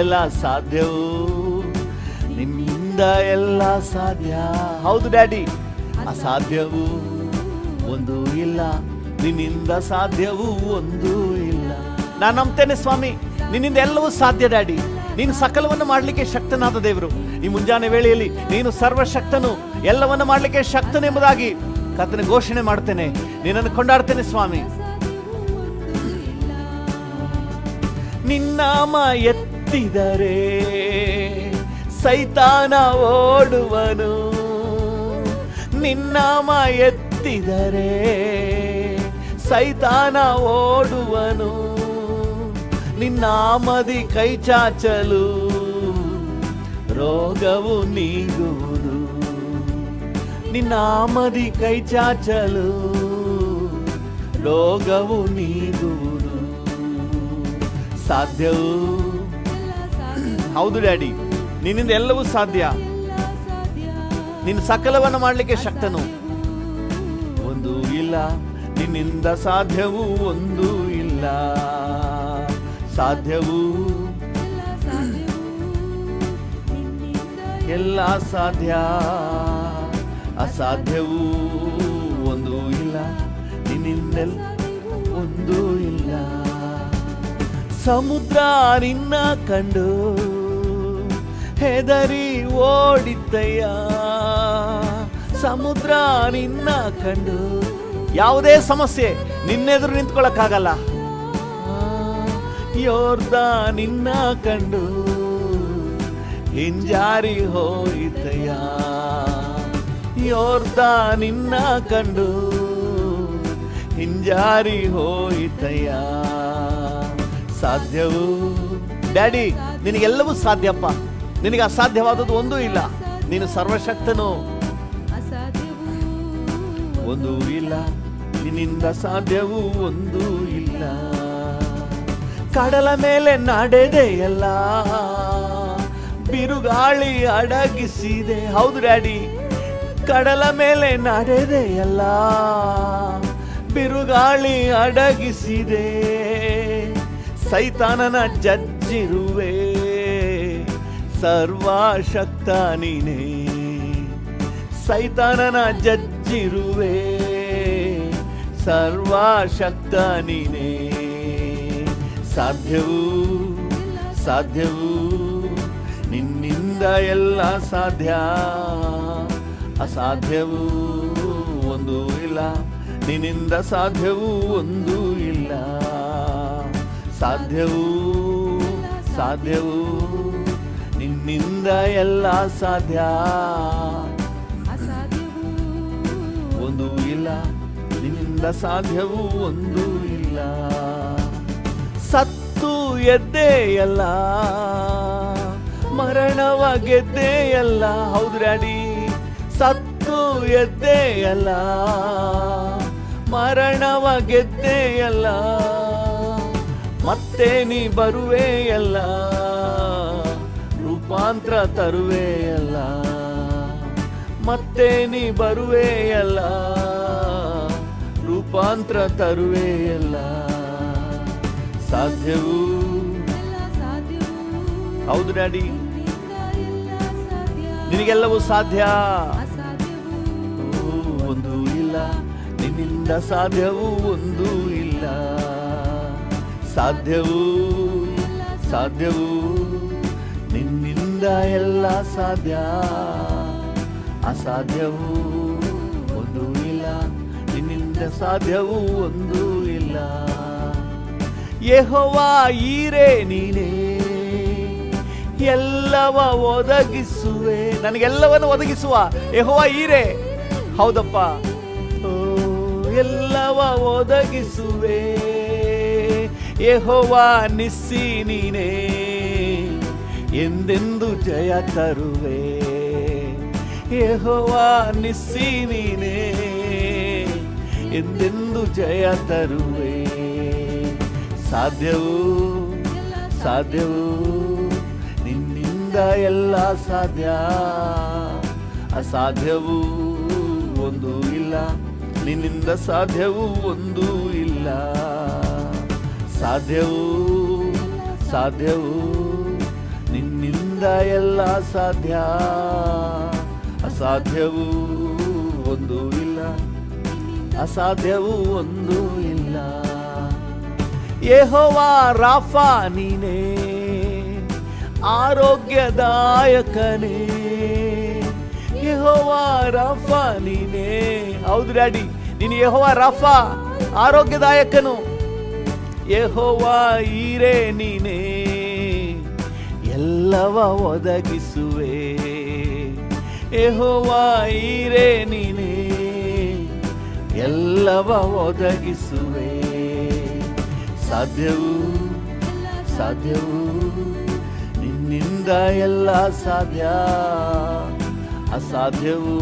ಎಲ್ಲ ಸಾಧ್ಯವು, ನಿನ್ನಿಂದ ಎಲ್ಲ ಸಾಧ್ಯ. ಹೌದು ಡ್ಯಾಡಿ, ಅಸಾಧ್ಯವು ಒಂದು ಇಲ್ಲ, ನಿನ್ನಿಂದ ಸಾಧ್ಯವು ಒಂದು ಇಲ್ಲ. ನಾನು ನಂಬ್ತೇನೆ ಸ್ವಾಮಿ, ನಿನ್ನಿಂದ ಎಲ್ಲವೂ ಸಾಧ್ಯ ಡ್ಯಾಡಿ. ನೀನು ಸಕಲವನ್ನು ಮಾಡಲಿಕ್ಕೆ ಶಕ್ತನಾದ ದೇವರು. ಈ ಮುಂಜಾನೆ ವೇಳೆಯಲ್ಲಿ ನೀನು ಸರ್ವಶಕ್ತನು, ಎಲ್ಲವನ್ನು ಮಾಡಲಿಕ್ಕೆ ಶಕ್ತನೆಂಬುದಾಗಿ ಕರ್ತನೆ ಘೋಷಣೆ ಮಾಡ್ತೇನೆ. ನಿನ್ನನ್ನು ಕೊಂಡಾಡ್ತೇನೆ ಸ್ವಾಮಿ. ನಿನ್ನಾಮ ಎತ್ತಿದರೆ ಸೈತಾನ ಓಡುವನು, ನಿನ್ನಾಮ ಎತ್ತಿದರೆ ಸೈತಾನ ಓಡುವನು. ನಿನ್ನಾಮದಿ ಕೈ ಚಾಚಲು ರೋಗವು ನೀಗುವುದು, ನಿನ್ನಾಮದಿ ಕೈ ಚಾಚಲು ರೋಗವು ನೀಗುವುದು. ಸಾಧ್ಯವು, ಹೌದು ಡ್ಯಾಡಿ, ನಿನ್ನಿಂದ ಎಲ್ಲವೂ ಸಾಧ್ಯ. ನೀನು ಸಕಲವನ್ನು ಮಾಡಲಿಕ್ಕೆ ಶಕ್ತನು. ಒಂದು ಇಲ್ಲ, ನಿನ್ನಿಂದ ಸಾಧ್ಯವು ಒಂದು ಇಲ್ಲ. ಸಾಧ್ಯವು ಎಲ್ಲ ಸಾಧ್ಯ, ಅಸಾಧ್ಯವು ಒಂದು ಇಲ್ಲ, ನಿನ್ನಿಂದೆಲ್ಲ ಒಂದು ಇಲ್ಲ. ಸಮುದ್ರ ನಿನ್ನ ಕಂಡು ಹೆದರಿ ಓಡಿದ್ದಯ್ಯ, ಸಮುದ್ರ ನಿನ್ನ ಕಂಡು. ಯಾವುದೇ ಸಮಸ್ಯೆ ನಿನ್ನೆದುರು ನಿಂತ್ಕೊಳ್ಳಕ್ಕಾಗಲ್ಲ. ಯೋರ್ದಾನ್ ನಿನ್ನ ಕಂಡು ಹಿಂಜಾರಿ ಹೋಯಿತಯ್ಯ, ಯೋರ್ದಾನ್ ನಿನ್ನ ಕಂಡು ಹಿಂಜಾರಿ ಹೋಯಿತಯ್ಯ. ಸಾಧ್ಯವು ಡ್ಯಾಡಿ, ನಿನಗೆಲ್ಲವೂ ಸಾಧ್ಯಪ್ಪ. ನಿನಗೆ ಅಸಾಧ್ಯವಾದದ್ದು ಒಂದೂ ಇಲ್ಲ. ನೀನು ಸರ್ವಶಕ್ತನು, ಒಂದೂ ಇಲ್ಲ, ನಿನ್ನಿಂದ ಸಾಧ್ಯವು ಒಂದೂ ಇಲ್ಲ. ಕಡಲ ಮೇಲೆ ನಡೆದೆಯಲ್ಲ, ಬಿರುಗಾಳಿ ಅಡಗಿಸಿದೆ. ಹೌದು ಡ್ಯಾಡಿ, ಕಡಲ ಮೇಲೆ ನಡೆದೆಯಲ್ಲ, ಬಿರುಗಾಳಿ ಅಡಗಿಸಿದೆ. ಸೈತಾನನ ಜಜ್ಜಿರುವೆ, ಸರ್ವಶಕ್ತ ನೀನೇ. ಸೈತಾನನ ಜಜ್ಜಿರುವೆ, ಸರ್ವಶಕ್ತ ನೀನೇ. ಸಾಧ್ಯವು ಸಾಧ್ಯವು, ನಿನ್ನಿಂದ ಎಲ್ಲ ಸಾಧ್ಯ. ಅಸಾಧ್ಯವು ಒಂದು ಇಲ್ಲ, ನಿನ್ನಿಂದ ಸಾಧ್ಯವು ಒಂದು ಇಲ್ಲ. ಸಾಧ್ಯವು ಸಾಧ್ಯವು, ನಿನ್ನಿಂದ ಎಲ್ಲ ಸಾಧ್ಯ. ಒಂದು ಇಲ್ಲ, ನಿನ್ನಿಂದ ಸಾಧ್ಯವು ಒಂದು ಇಲ್ಲ. ಸತ್ತು ಎದ್ದೆಯಲ್ಲ, ಮರಣವ ಗೆದ್ದೆಯಲ್ಲ. ಹೌದು ಡ್ಯಾಡಿ, ಸತ್ತು ಎದ್ದೆಯಲ್ಲ, ಮರಣವ ಗೆದ್ದೆಯಲ್ಲ. ಮತ್ತೆ ನೀ ಬರುವೆಯಲ್ಲ, ರೂಪಾಂತರ ತರುವೆಯಲ್ಲ. ಮತ್ತೆ ನೀ ಬರುವೆಯಲ್ಲ, ರೂಪಾಂತರ ತರುವೆಯಲ್ಲ. ಸಾಧ್ಯವು, ಹೌದು ಡ್ಯಾಡಿ, ನಿನಗೆಲ್ಲವೂ ಸಾಧ್ಯ. ಒಂದು ಇಲ್ಲ, ನಿನ್ನಿಂದ ಸಾಧ್ಯವು ಒಂದು ಇಲ್ಲ. ಸಾಧ್ಯವು ಸಾಧ್ಯವು, ನಿನ್ನಿಂದ ಎಲ್ಲ ಸಾಧ್ಯ. ಅಸಾಧ್ಯವು ಒಂದು ಇಲ್ಲ, ನಿನ್ನಿಂದ ಸಾಧ್ಯವು ಒಂದು ಇಲ್ಲ. ಯೆಹೋವಾ ಈರೇ ನೀನೇ, ಎಲ್ಲವ ಒದಗಿಸುವೆ. ನನಗೆಲ್ಲವನ್ನು ಒದಗಿಸುವ ಯೆಹೋವಾ ಈರೇ. ಹೌದಪ್ಪ, ಎಲ್ಲವ ಒದಗಿಸುವೆ. ಯೆಹೋವಾ ನಿಸ್ಸಿ ನೀನೇ, ಎಂದೆಂದು ಜಯ ತರುವೆ. ಯೆಹೋವಾ ನಿಸ್ಸಿ ನೀನೇ, ಎಂದೆಂದು ಜಯ ತರುವೆ. ಸಾಧ್ಯವು ಸಾಧ್ಯವು, ನಿನ್ನಿಂದ ಎಲ್ಲ ಸಾಧ್ಯ. ಅಸಾಧ್ಯವು ಒಂದು ಇಲ್ಲ, ನಿನ್ನಿಂದ ಸಾಧ್ಯವು ಒಂದು ಇಲ್ಲ. ಸಾಧ್ಯವು ಸಾಧ್ಯವು, ನಿನ್ನಿಂದ ಎಲ್ಲ ಸಾಧ್ಯ, ಅಸಾಧ್ಯವೂ ಒಂದು ಇಲ್ಲ, ಅಸಾಧ್ಯವೂ ಒಂದು ಇಲ್ಲ. ಯೆಹೋವಾ ರಾಫಾ ನೀನೇ, ಆರೋಗ್ಯದಾಯಕನೇ. ಯೆಹೋವಾ ರಾಫಾ ನೀನೇ. ಹೌದು ಡ್ಯಾಡಿ, ನೀನು ಯೆಹೋವಾ ರಾಫಾ, ಆರೋಗ್ಯದಾಯಕನು. ಯೆಹೋವಾ ಈರೇ ನೀನೇ, ಎಲ್ಲವ ಒದಗಿಸುವೆ. ಯೆಹೋವಾ ಈರೇ ನೀನೇ, ಎಲ್ಲವ ಒದಗಿಸುವೆ. ಸಾಧ್ಯವು ಸಾಧ್ಯವು ನಿನ್ನಿಂದ ಎಲ್ಲ ಸಾಧ್ಯ, ಅಸಾಧ್ಯವೂ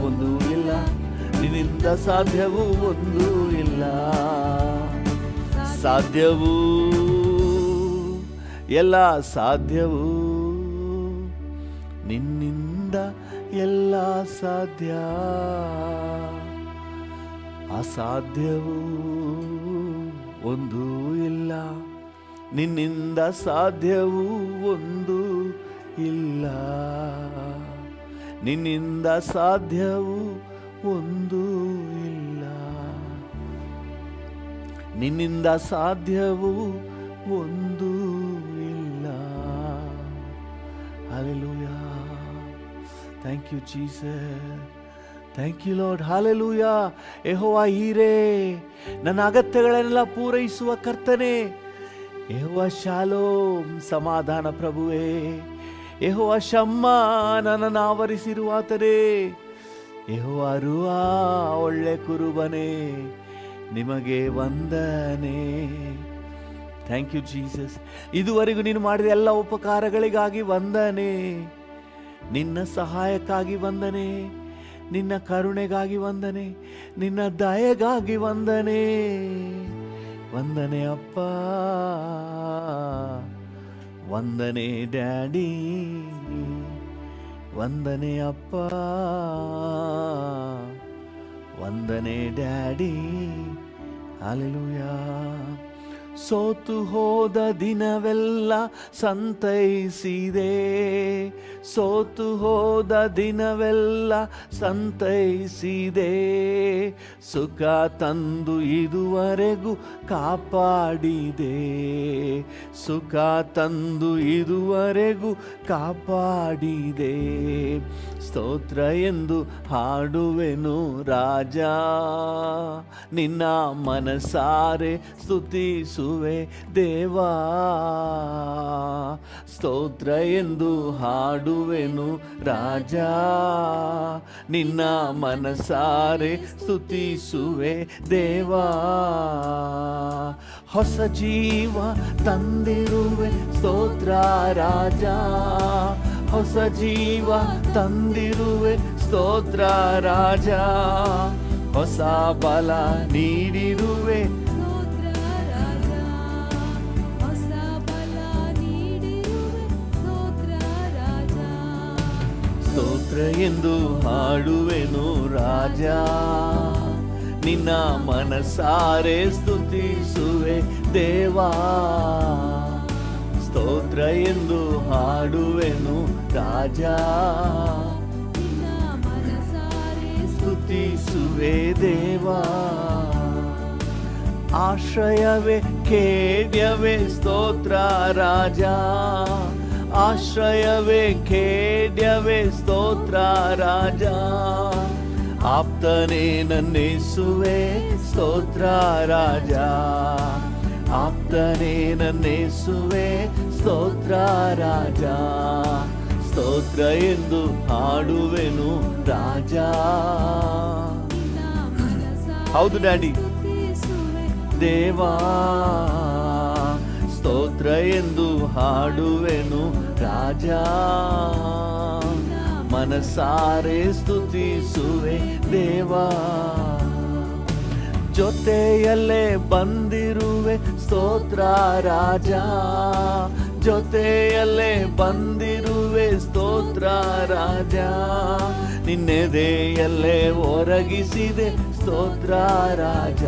ಒಂದು ಇಲ್ಲ, ನಿನ್ನಿಂದ ಸಾಧ್ಯವೂ ಒಂದು ಇಲ್ಲ. ಸಾಧ್ಯವೂ ಎಲ್ಲ ಸಾಧ್ಯವೂ ನಿನ್ನಿಂದ ಎಲ್ಲ ಸಾಧ್ಯ, ಅಸಾಧ್ಯವೂ ಒಂದು ಇಲ್ಲ, ನಿನ್ನಿಂದ ಸಾಧ್ಯವೂ ಒಂದು ಇಲ್ಲ, ನಿನ್ನಿಂದ ಸಾಧ್ಯವೂ ಒಂದು ಇಲ್ಲ, ನಿನ್ನಿಂದ ಸಾಧ್ಯವೂ ಒಂದು ಇಲ್ಲ. Hallelujah. Thank you Jesus, thank you Lord. Hallelujah. Jehovah Jireh, ನನ್ನ ಅಗತ್ಯಗಳನ್ನೆಲ್ಲ ಪೂರೈಸುವ ಕರ್ತನೇ. ಯೆಹೋವಾ ಶಾಲೋಮ್, ಸಮಾಧಾನ ಪ್ರಭುವೇ. ಯೆಹೋವಾ ಶಮ್ಮ, ನನ್ನನ್ನು ಆವರಿಸಿರುವಾತನೇ. ಯೆಹೋವಾ ರೂವಾ, ಒಳ್ಳೆ ಕುರುಬನೇ, ನಿಮಗೆ ವಂದನೆ. Thank you Jesus. ಇದುವರೆಗೂ ನೀನು ಮಾಡಿದ ಎಲ್ಲ ಉಪಕಾರಗಳಿಗಾಗಿ ವಂದನೆ, ನಿನ್ನ ಸಹಾಯಕ್ಕಾಗಿ ವಂದನೆ, ನಿನ್ನ ಕರುಣೆಗಾಗಿ ವಂದನೆ, ನಿನ್ನ ದಯೆಗಾಗಿ ವಂದನೆ. ವಂದನೆ ಅಪ್ಪ, ವಂದನೆ ಡ್ಯಾಡಿ, ವಂದನೆ ಅಪ್ಪ, ವಂದನೆ ಡ್ಯಾಡಿ. ಹಲ್ಲೆಲೂಯಾ. ಸೋತು ಹೋದ ದಿನವೆಲ್ಲ ಸಂತೈಸಿದೆ, ಸೋತು ಹೋದ ದಿನವೆಲ್ಲ ಸಂತೈಸಿದೆ. ಸುಖ ತಂದು ಇದುವರೆಗೂ ಕಾಪಾಡಿದೆ, ಸುಖ ತಂದು ಇದುವರೆಗೂ ಕಾಪಾಡಿದೆ. ಸ್ತೋತ್ರ ಎಂದು ಹಾಡುವೆನು ರಾಜ, ನಿನ್ನ ಮನಸಾರೆ ಸ್ತುತಿಸುವೆ ದೇವಾ. ಸ್ತೋತ್ರ ಎಂದು ಹಾಡುವೆನು ರಾಜ, ನಿನ್ನ ಮನಸಾರೆ ಸ್ತುತಿಸುವೆ ದೇವಾ. ಹೊಸ ಜೀವ ತಂದಿರುವೆ ಸ್ತೋತ್ರ ರಾಜ, ಹೊಸ ಜೀವ ತಂದಿರುವೆ ಸ್ತೋತ್ರ ರಾಜ. ಹೊಸ ಬಲ ನೀಡಿರುವೆ ಸ್ತೋತ್ರ ಎಂದು ಹಾಡುವೆನು ರಾಜ, ನಿನ್ನ ಮನಸಾರೆ ಸ್ತುತಿಸುವೆ ದೇವಾ. ಸ್ತೋತ್ರ ಎಂದು ಹಾಡುವೆನು ರಾಜ, ಸ್ತುತಿಸುವೆ ದೇವಾ. ಆಶ್ರಯವೇ ಖೇಡ್ಯವೇ ಸ್ತೋತ್ರ ರಾಜ, ಆಶ್ರಯವೇ ಖೇಡ್ಯವೇ ಸ್ತೋತ್ರ ರಾಜ. ಆಪ್ತನೇ ನನ್ನೇಸುವೆ ಸ್ತೋತ್ರ ರಾಜ, ಆಪ್ತನೇ ನನ್ನೇಸುವೆ ಸ್ತೋತ್ರ ರಾಜ. ಸ್ತೋತ್ರ ಎಂದು ಹಾಡುವೆನು ರಾಜ. ಹೌದು ಡ್ಯಾಡಿ ದೇವಾ. ಸ್ತೋತ್ರ ಎಂದು ಹಾಡುವೆನು ರಾಜ, ಮನಸಾರೆ ಸ್ತುತಿಸುವೆ ದೇವಾ. ಜೊತೆಯಲ್ಲೇ ಬಂದಿರುವೆ ಸ್ತೋತ್ರ ರಾಜ, ಜೊತೆಯಲ್ಲೇ ಬಂದಿರುವೆ ಸ್ತೋತ್ರ ರಾಜ. ನಿನ್ನೆದೆಯಲ್ಲೇ ಒರಗಿಸಿದೆ ಸ್ತೋತ್ರ ರಾಜ,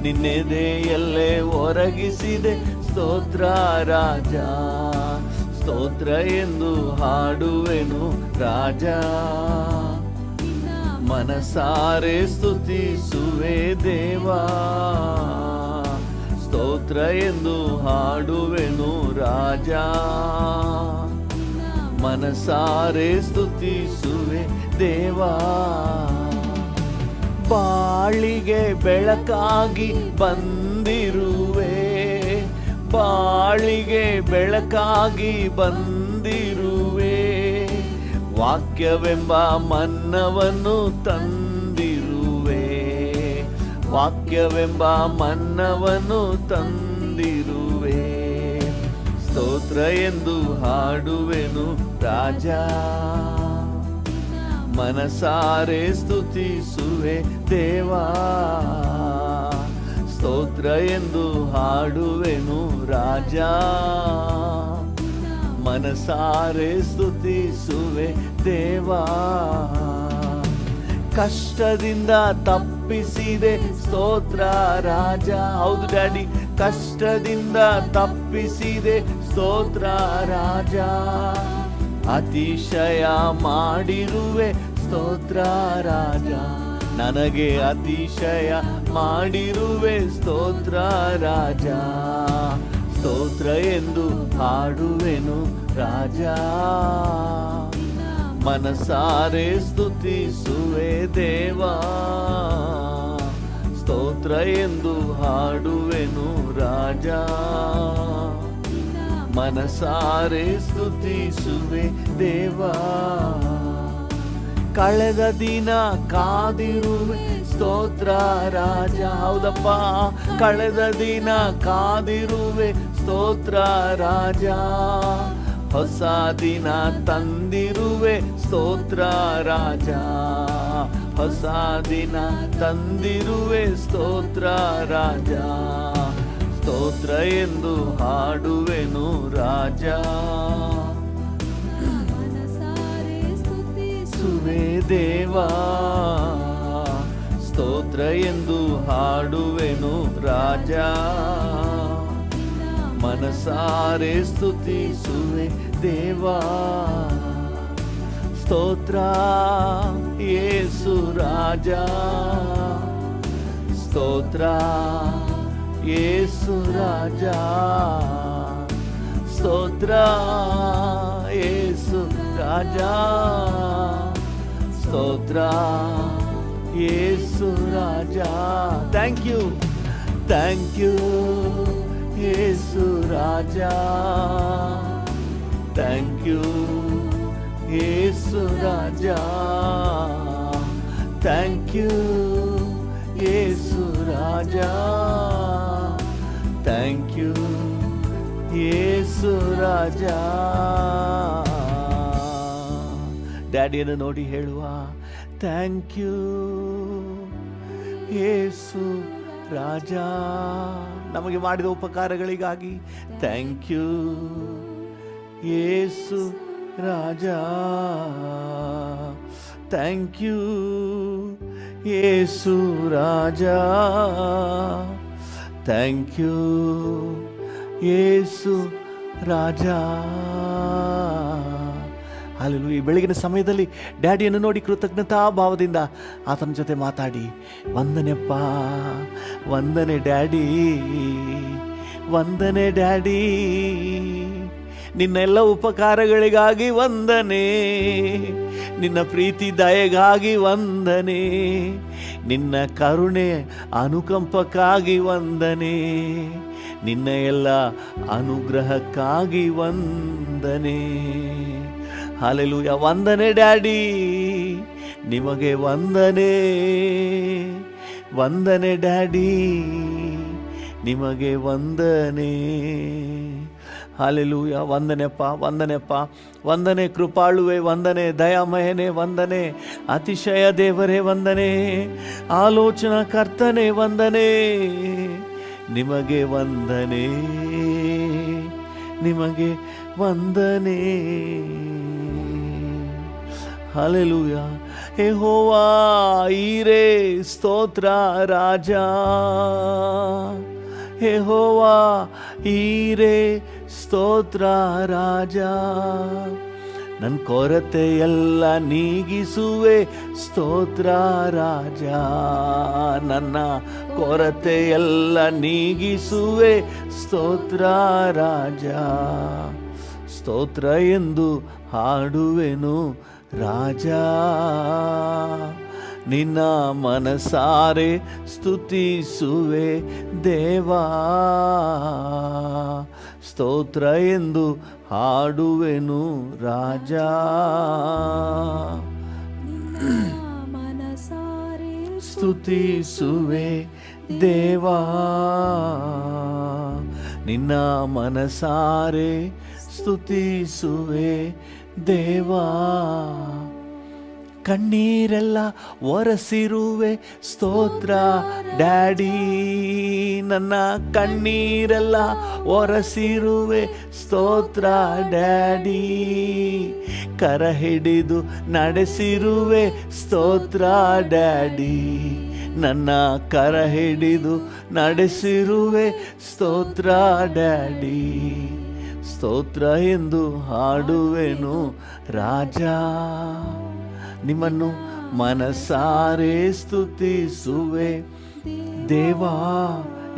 ನಿನ್ನೆದೆಯಲ್ಲೇ ಒರಗಿಸಿದೆ ಸ್ತೋತ್ರ ರಾಜ. ಸ್ತೋತ್ರ ಎಂದು ಹಾಡುವೆನು ರಾಜ, ಮನಸಾರೆ ಸ್ತುತಿಸುವೆ ದೇವಾ. ಸ್ತೋತ್ರ ಎಂದು ಹಾಡುವೆನು ರಾಜ, ಮನಸಾರೆ ಸ್ತುತಿಸುವೆ ದೇವಾ. ಬಾಳಿಗೆ ಬೆಳಕಾಗಿ ಬಂದಿರುವೆ, ಬಾಳಿಗೆ ಬೆಳಕಾಗಿ ಬಂದಿರುವೆ. ವಾಕ್ಯವೆಂಬ ಮನ್ನವನ್ನು ತಂದಿರುವೆ, ವಾಕ್ಯವೆಂಬ ಮನ್ನವನ್ನು ತಂದಿರುವೆ. ಸ್ತೋತ್ರ ಎಂದು ಹಾಡುವೆನು ರಾಜ, ಮನಸಾರೆ ಸ್ತುತಿಸುವೆ ದೇವಾ. ಸ್ತೋತ್ರ ಎಂದು ಹಾಡುವೆನು ರಾಜ, ಮನಸಾರೆ ಸ್ತುತಿಸುವೆ ದೇವಾ. ಕಷ್ಟದಿಂದ ತಪ್ಪಿಸಿದೆ ಸ್ತೋತ್ರ ರಾಜ. ಹೌದು ಡ್ಯಾಡಿ, ಕಷ್ಟದಿಂದ ತಪ್ಪಿಸಿದೆ ಸ್ತೋತ್ರ ರಾಜ. ಅತಿಶಯ ಮಾಡಿರುವೆ ಸ್ತೋತ್ರ ರಾಜ, ನನಗೆ ಅತಿಶಯ ಮಾಡಿರುವೆ ಸ್ತೋತ್ರ ರಾಜ. ಸ್ತೋತ್ರ ಎಂದು ಹಾಡುವೆನು ರಾಜ, ಮನಸಾರೆ ಸ್ತುತಿಸುವೆ ದೇವಾ. ಸ್ತೋತ್ರ ಎಂದು ಹಾಡುವೆನು ರಾಜ, ಮನಸಾರೆ ಸ್ತುತಿಸುವೆ ದೇವಾ. ಕಳೆದ ದಿನ ಕಾದಿರುವೆ ಸ್ತೋತ್ರ ರಾಜ. ಹೌದಪ್ಪ, ಕಳೆದ ದಿನ ಕಾದಿರುವೆ ಸ್ತೋತ್ರ ರಾಜ. ಹೊಸ ದಿನ ತಂದಿರುವೆ ಸ್ತೋತ್ರ ರಾಜ, ಹೊಸ ದಿನ ತಂದಿರುವೆ ಸ್ತೋತ್ರ ರಾಜ. ಸ್ತೋತ್ರ ಎಂದು ಹಾಡುವೆನು ರಾಜ, ಸ್ತುತಿಸುವೆ ದೇವಾ. ಸ್ತೋತ್ರ ಎಂದು ಹಾಡುವೆನು ರಾಜ, ಮನಸಾರೆ ಸ್ತುತಿಸುವೆ ದೇವಾ. ಸ್ತೋತ್ರ ಯೇಸು ರಾಜ, ಸ್ತೋತ್ರ ಯೇಸು ರಾಜ. ಸ್ತೋತ್ರ ಯೇಸು ರಾಜ, ಸ್ತೋತ್ರ ಯೇಸು ರಾಜ. Thank you, thank you Yesu Raja. Thank you Yesu Raja. Thank you Yesu Raja. Thank you ಯೇಸು ರಾಜ. ಡ್ಯಾಡಿಯನ್ನು ನೋಡಿ ಹೇಳುವ, ಥ್ಯಾಂಕ್ ಯು ಯೇಸು ರಾಜ, ನಮಗೆ ಮಾಡಿದ ಉಪಕಾರಗಳಿಗಾಗಿ thank you Yesu Raja. Thank you Yesu Raja. Thank you Yesu Raja. Hallelujah. ಈ ಬೆಳಗಿನ ಸಮಯದಲ್ಲಿ ಡ್ಯಾಡಿಯನ್ನು ನೋಡಿ ಕೃತಜ್ಞತಾ ಭಾವದಿಂದ ಆತನ ಜೊತೆ ಮಾತಾಡಿ, ವಂದನೆಪ್ಪ, ವಂದನೆ ಡ್ಯಾಡಿ, ವಂದನೆ ಡ್ಯಾಡಿ, ನಿನ್ನ ಎಲ್ಲ ಉಪಕಾರಗಳಿಗಾಗಿ ವಂದನೆ, ನಿನ್ನ ಪ್ರೀತಿ ದಯೆಗಾಗಿ ವಂದನೆ, ನಿನ್ನ ಕರುಣೆ ಅನುಕಂಪಕ್ಕಾಗಿ ವಂದನೆ, ನಿನ್ನ ಎಲ್ಲ ಅನುಗ್ರಹಕ್ಕಾಗಿ ವಂದನೆ. ಹಲ್ಲೆಲೂಯಾ. ವಂದನೆ ಡ್ಯಾಡಿ, ನಿಮಗೆ ವಂದನೆ, ವಂದನೆ ಡ್ಯಾಡಿ, ನಿಮಗೆ ವಂದನೆ. ಹಲ್ಲೆಲೂಯಾ. ವಂದನೆಪ್ಪ, ವಂದನೆಪ್ಪ, ವಂದನೆ ಕೃಪಾಳುವೆ, ವಂದನೆ ದಯಾಮಯನೇ, ವಂದನೆ ಅತಿಶಯ ದೇವರೇ, ವಂದನೆ ಆಲೋಚನಾ ಕರ್ತನೆ, ವಂದನೆ, ನಿಮಗೆ ವಂದನೆ, ನಿಮಗೆ ವಂದನೆ. ಹಲ್ಲೆಲೂಯಾ. ಯೆಹೋವಾ ಈರೇ ಸ್ತೋತ್ರ ರಾಜ, ಯೆಹೋವಾ ಈರೇ ಸ್ತೋತ್ರ ರಾಜ. ನನ್ನ ಕೊರತೆಯೆಲ್ಲ ನೀಗಿಸುವೆ ಸ್ತೋತ್ರ ರಾಜ. ನನ್ನ ಕೊರತೆಯೆಲ್ಲ ನೀಗಿಸುವೆ ಸ್ತೋತ್ರ ರಾಜ. ಸ್ತೋತ್ರ ಎಂದು ಹಾಡುವೆನು ರಾಜ. ನಿನ್ನ ಮನಸಾರೆ ಸ್ತುತಿಸುವೆ ದೇವಾ. ಸ್ತೋತ್ರ ಎಂದು ಹಾಡುವೆನು ರಾಜ. ಮನಸಾರೆ ಸ್ತುತಿಸುವೆ ದೇವಾ. ನಿನ್ನ ಮನಸಾರೆ ಸ್ತುತಿಸುವೆ ದೇವಾ. ಕಣ್ಣೀರೆಲ್ಲ ಒರೆಸಿರುವೆ ಸ್ತೋತ್ರ ಡ್ಯಾಡಿ. ನನ್ನ ಕಣ್ಣೀರೆಲ್ಲ ಒರೆಸಿರುವೆ ಸ್ತೋತ್ರ ಡ್ಯಾಡಿ. ಕರ ಹಿಡಿದು ನಡೆಸಿರುವೆ ಸ್ತೋತ್ರ ಡ್ಯಾಡಿ. ನನ್ನ ಕರ ಹಿಡಿದು ನಡೆಸಿರುವೆ ಸ್ತೋತ್ರ ಡ್ಯಾಡಿ. ಸ್ತೋತ್ರ ಎಂದು ಹಾಡುವೆನು ರಾಜ. ನಿಮ್ಮನ್ನು ಮನಸಾರೆ ಸ್ತುತಿಸುವೆ ದೇವಾ.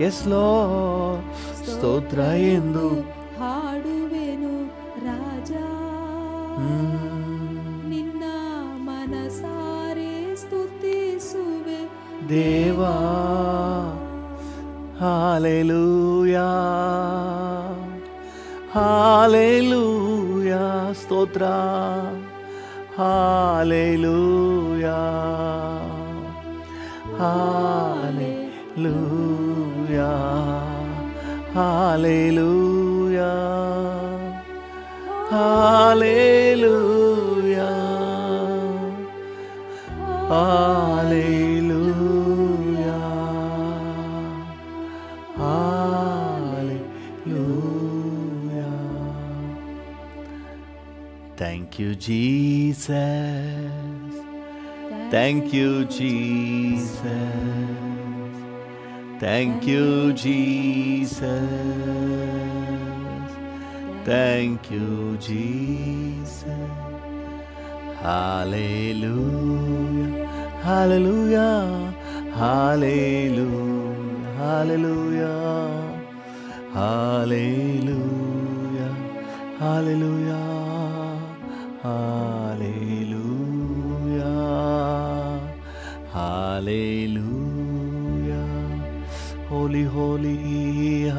ಎಸ್ ಲೋ ಸ್ತೋತ್ರ ಎಂದು ಹಾಡುವೆನು ರಾಜ. ನಿನ್ನ ಮನಸಾರೆ ಸ್ತುತಿಸುವೆ ದೇವಾ. ಹಾಲೆಲೂಯಾ ಹಾಲೆಲೂಯಾ ಸ್ತೋತ್ರ. Hallelujah hallelujah hallelujah hallelujah hallelujah hallelujah. Thank you, Jesus. Thank you, Jesus. Thank you, Jesus. Thank you, Jesus. Hallelujah. Hallelujah. Hallelujah. Hallelujah. Hallelujah. Hallelujah. Hallelujah. Hallelujah. Holy, holy,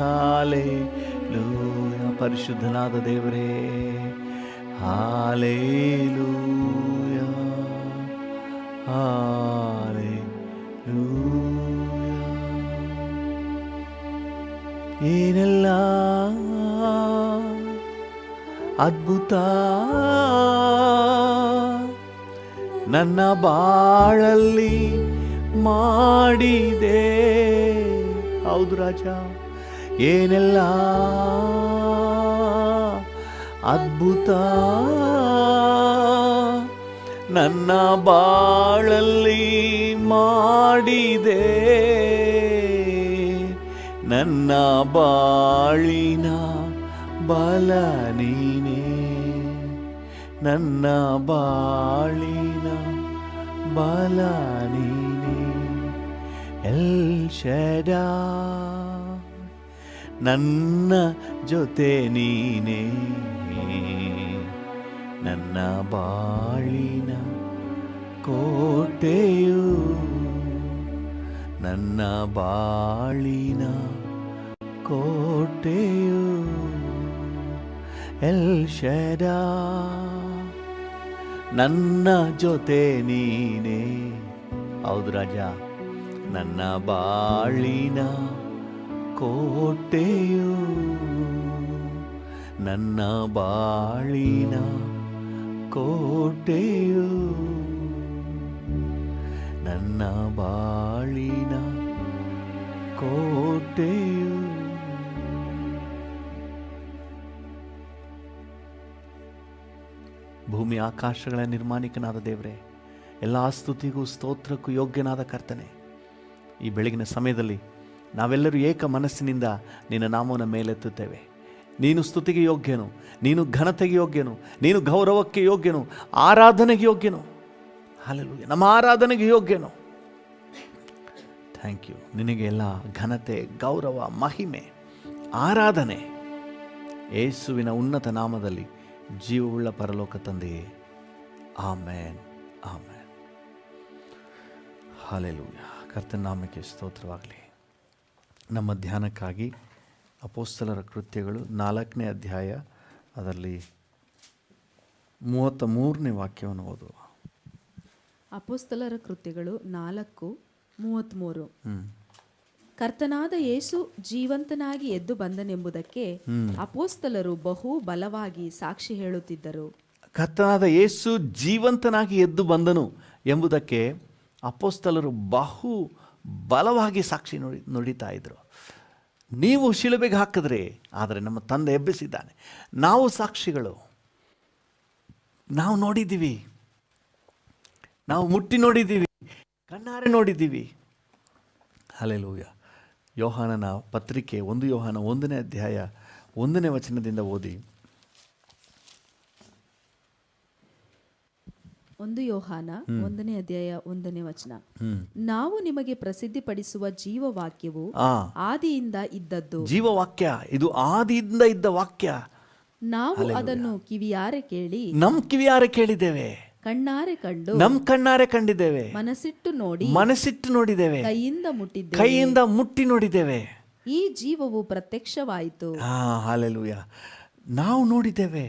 hallelujah. ಪರಿಶುದ್ಧನಾದ ದೇವರೇ, hallelujah. Hallelujah. ಏನೆಲ್ಲ ಅದ್ಭುತ ನನ್ನ ಬಾಳಲ್ಲಿ ಮಾಡಿದೆ. ಹೌದು ರಾಜ, ಏನೆಲ್ಲ ಅದ್ಭುತ ನನ್ನ ಬಾಳಲ್ಲಿ ಮಾಡಿದೆ. ನನ್ನ ಬಾಳಿನ ಬಲ ನೀನೇ, ನನ್ನ ಬಾಳಿನ ಬಲ ನೀನೇ. ಎಲ್ ಶಡಾಯ್ ನನ್ನ ಜೊತೆ ನೀನೇ, ನನ್ನ ಬಾಳಿನ ಕೋಟೆಯು, ನನ್ನ ಬಾಳಿನ ಕೋಟೆಯು. ಎಲ್ ಶಡಾಯ್ ನನ್ನ ಜೊತೆ ನೀನೇ. ಹೌದು ರಾಜ, ನನ್ನ ಬಾಳಿನ ಕೋಟೆಯು, ನನ್ನ ಬಾಳಿನ ಕೋಟೆಯು, ನನ್ನ ಬಾಳಿನ ಕೋಟೆಯು. ಭೂಮಿ ಆಕಾಶಗಳ ನಿರ್ಮಾಣಿಕನಾದ ದೇವರೇ, ಎಲ್ಲ ಸ್ತುತಿಗೂ ಸ್ತೋತ್ರಕ್ಕೂ ಯೋಗ್ಯನಾದ ಕರ್ತನೆ, ಈ ಬೆಳಗಿನ ಸಮಯದಲ್ಲಿ ನಾವೆಲ್ಲರೂ ಏಕ ಮನಸ್ಸಿನಿಂದ ನಿನ್ನ ನಾಮವನ್ನು ಮೇಲೆತ್ತುತ್ತೇವೆ. ನೀನು ಸ್ತುತಿಗೆ ಯೋಗ್ಯನು, ನೀನು ಘನತೆಗೆ ಯೋಗ್ಯನು, ನೀನು ಗೌರವಕ್ಕೆ ಯೋಗ್ಯನು, ಆರಾಧನೆಗೆ ಯೋಗ್ಯನು. ಹಲ್ಲೆಲೂಯಾ, ನಮ್ಮ ಆರಾಧನೆಗೆ ಯೋಗ್ಯನು. Thank you. ನಿನಗೆ ಎಲ್ಲ ಘನತೆ, ಗೌರವ, ಮಹಿಮೆ, ಆರಾಧನೆ ಯೇಸುವಿನ ಉನ್ನತ ನಾಮದಲ್ಲಿ ಜೀವವುಳ್ಳ ಪರಲೋಕ ತಂದೆಯೇ. ಆಮೇನ್, ಆಮೇನ್. ಹಲ್ಲೆಲೂಯಾ. ಕರ್ತನ ನಾಮಕ್ಕೆ ಸ್ತೋತ್ರವಾಗಲಿ. ನಮ್ಮ ಧ್ಯಾನಕ್ಕಾಗಿ ಅಪೊಸ್ತಲರ ಕೃತ್ಯಗಳು 4ನೇ ಅಧ್ಯಾಯ, ಅದರಲ್ಲಿ 33ನೇ ವಾಕ್ಯವನ್ನು ಓದುವ. ಅಪೊಸ್ತಲರ ಕೃತ್ಯಗಳು 4:33. ಕರ್ತನಾದ ಯೇಸು ಜೀವಂತನಾಗಿ ಎದ್ದು ಬಂದನೆಂಬುದಕ್ಕೆ ಅಪೊಸ್ತಲರು ಬಹು ಬಲವಾಗಿ ಸಾಕ್ಷಿ ಹೇಳುತ್ತಿದ್ದರು. ಕರ್ತನಾದ ಯೇಸು ಜೀವಂತನಾಗಿ ಎದ್ದು ಬಂದನು ಎಂಬುದಕ್ಕೆ ಅಪೊಸ್ತಲರು ಬಹು ಬಲವಾಗಿ ಸಾಕ್ಷಿ ನುಡಿತಾ ಇದ್ರು. ನೀವು ಶಿಲುಬೆಗೆ ಹಾಕಿದ್ರಿ, ಆದರೆ ನಮ್ಮ ತಂದೆ ಎಬ್ಬಿಸಿದ್ದಾನೆ. ನಾವು ಸಾಕ್ಷಿಗಳು. ನಾವು ನೋಡಿದ್ದೀವಿ, ನಾವು ಮುಟ್ಟಿ ನೋಡಿದ್ದೀವಿ, ಕಣ್ಣಾರೆ ನೋಡಿದ್ದೀವಿ. ಹಲ್ಲೆಲೂಯಾ. ಯೋಹಾನನ ಪತ್ರಿಕೆ 1 ಯೋಹಾನ 1ನೇ ಅಧ್ಯಾಯ 1ನೇ ವಚನದಿಂದ ಓದಿ. 1 ಯೋಹಾನ 1ನೇ ಅಧ್ಯಾಯ 1ನೇ ವಚನ. ನಾವು ನಿಮಗೆ ಪ್ರಸಿದ್ಧಿಪಡಿಸುವ ಜೀವವಾಕ್ಯವು ಆದಿಯಿಂದ ಇದ್ದದ್ದು. ಜೀವವಾಕ್ಯ, ಇದು ಆದಿಯಿಂದ ಇದ್ದ ವಾಕ್ಯ. ನಾವು ಅದನ್ನು ಕಿವಿಯಾರೆ ಕೇಳಿ, ನಮ್ ಕಿವಿಯಾರೆ ಕೇಳಿದ್ದೇವೆ, ಕಣ್ಣಾರೆ ಕಂಡು, ನಮ್ ಕಣ್ಣಾರೆ ಕಂಡಿದ್ದೇವೆ, ಮನಸ್ಸಿಟ್ಟು ನೋಡಿದ್ದೇವೆ, ಕೈಯಿಂದ ಮುಟ್ಟಿ ನೋಡಿದ್ದೇವೆ. ಈ ಜೀವವು ಪ್ರತ್ಯಕ್ಷವಾಯಿತು. ಹಲ್ಲೆಲೂಯಾ. ನಾವು ನೋಡಿದ್ದೇವೆ,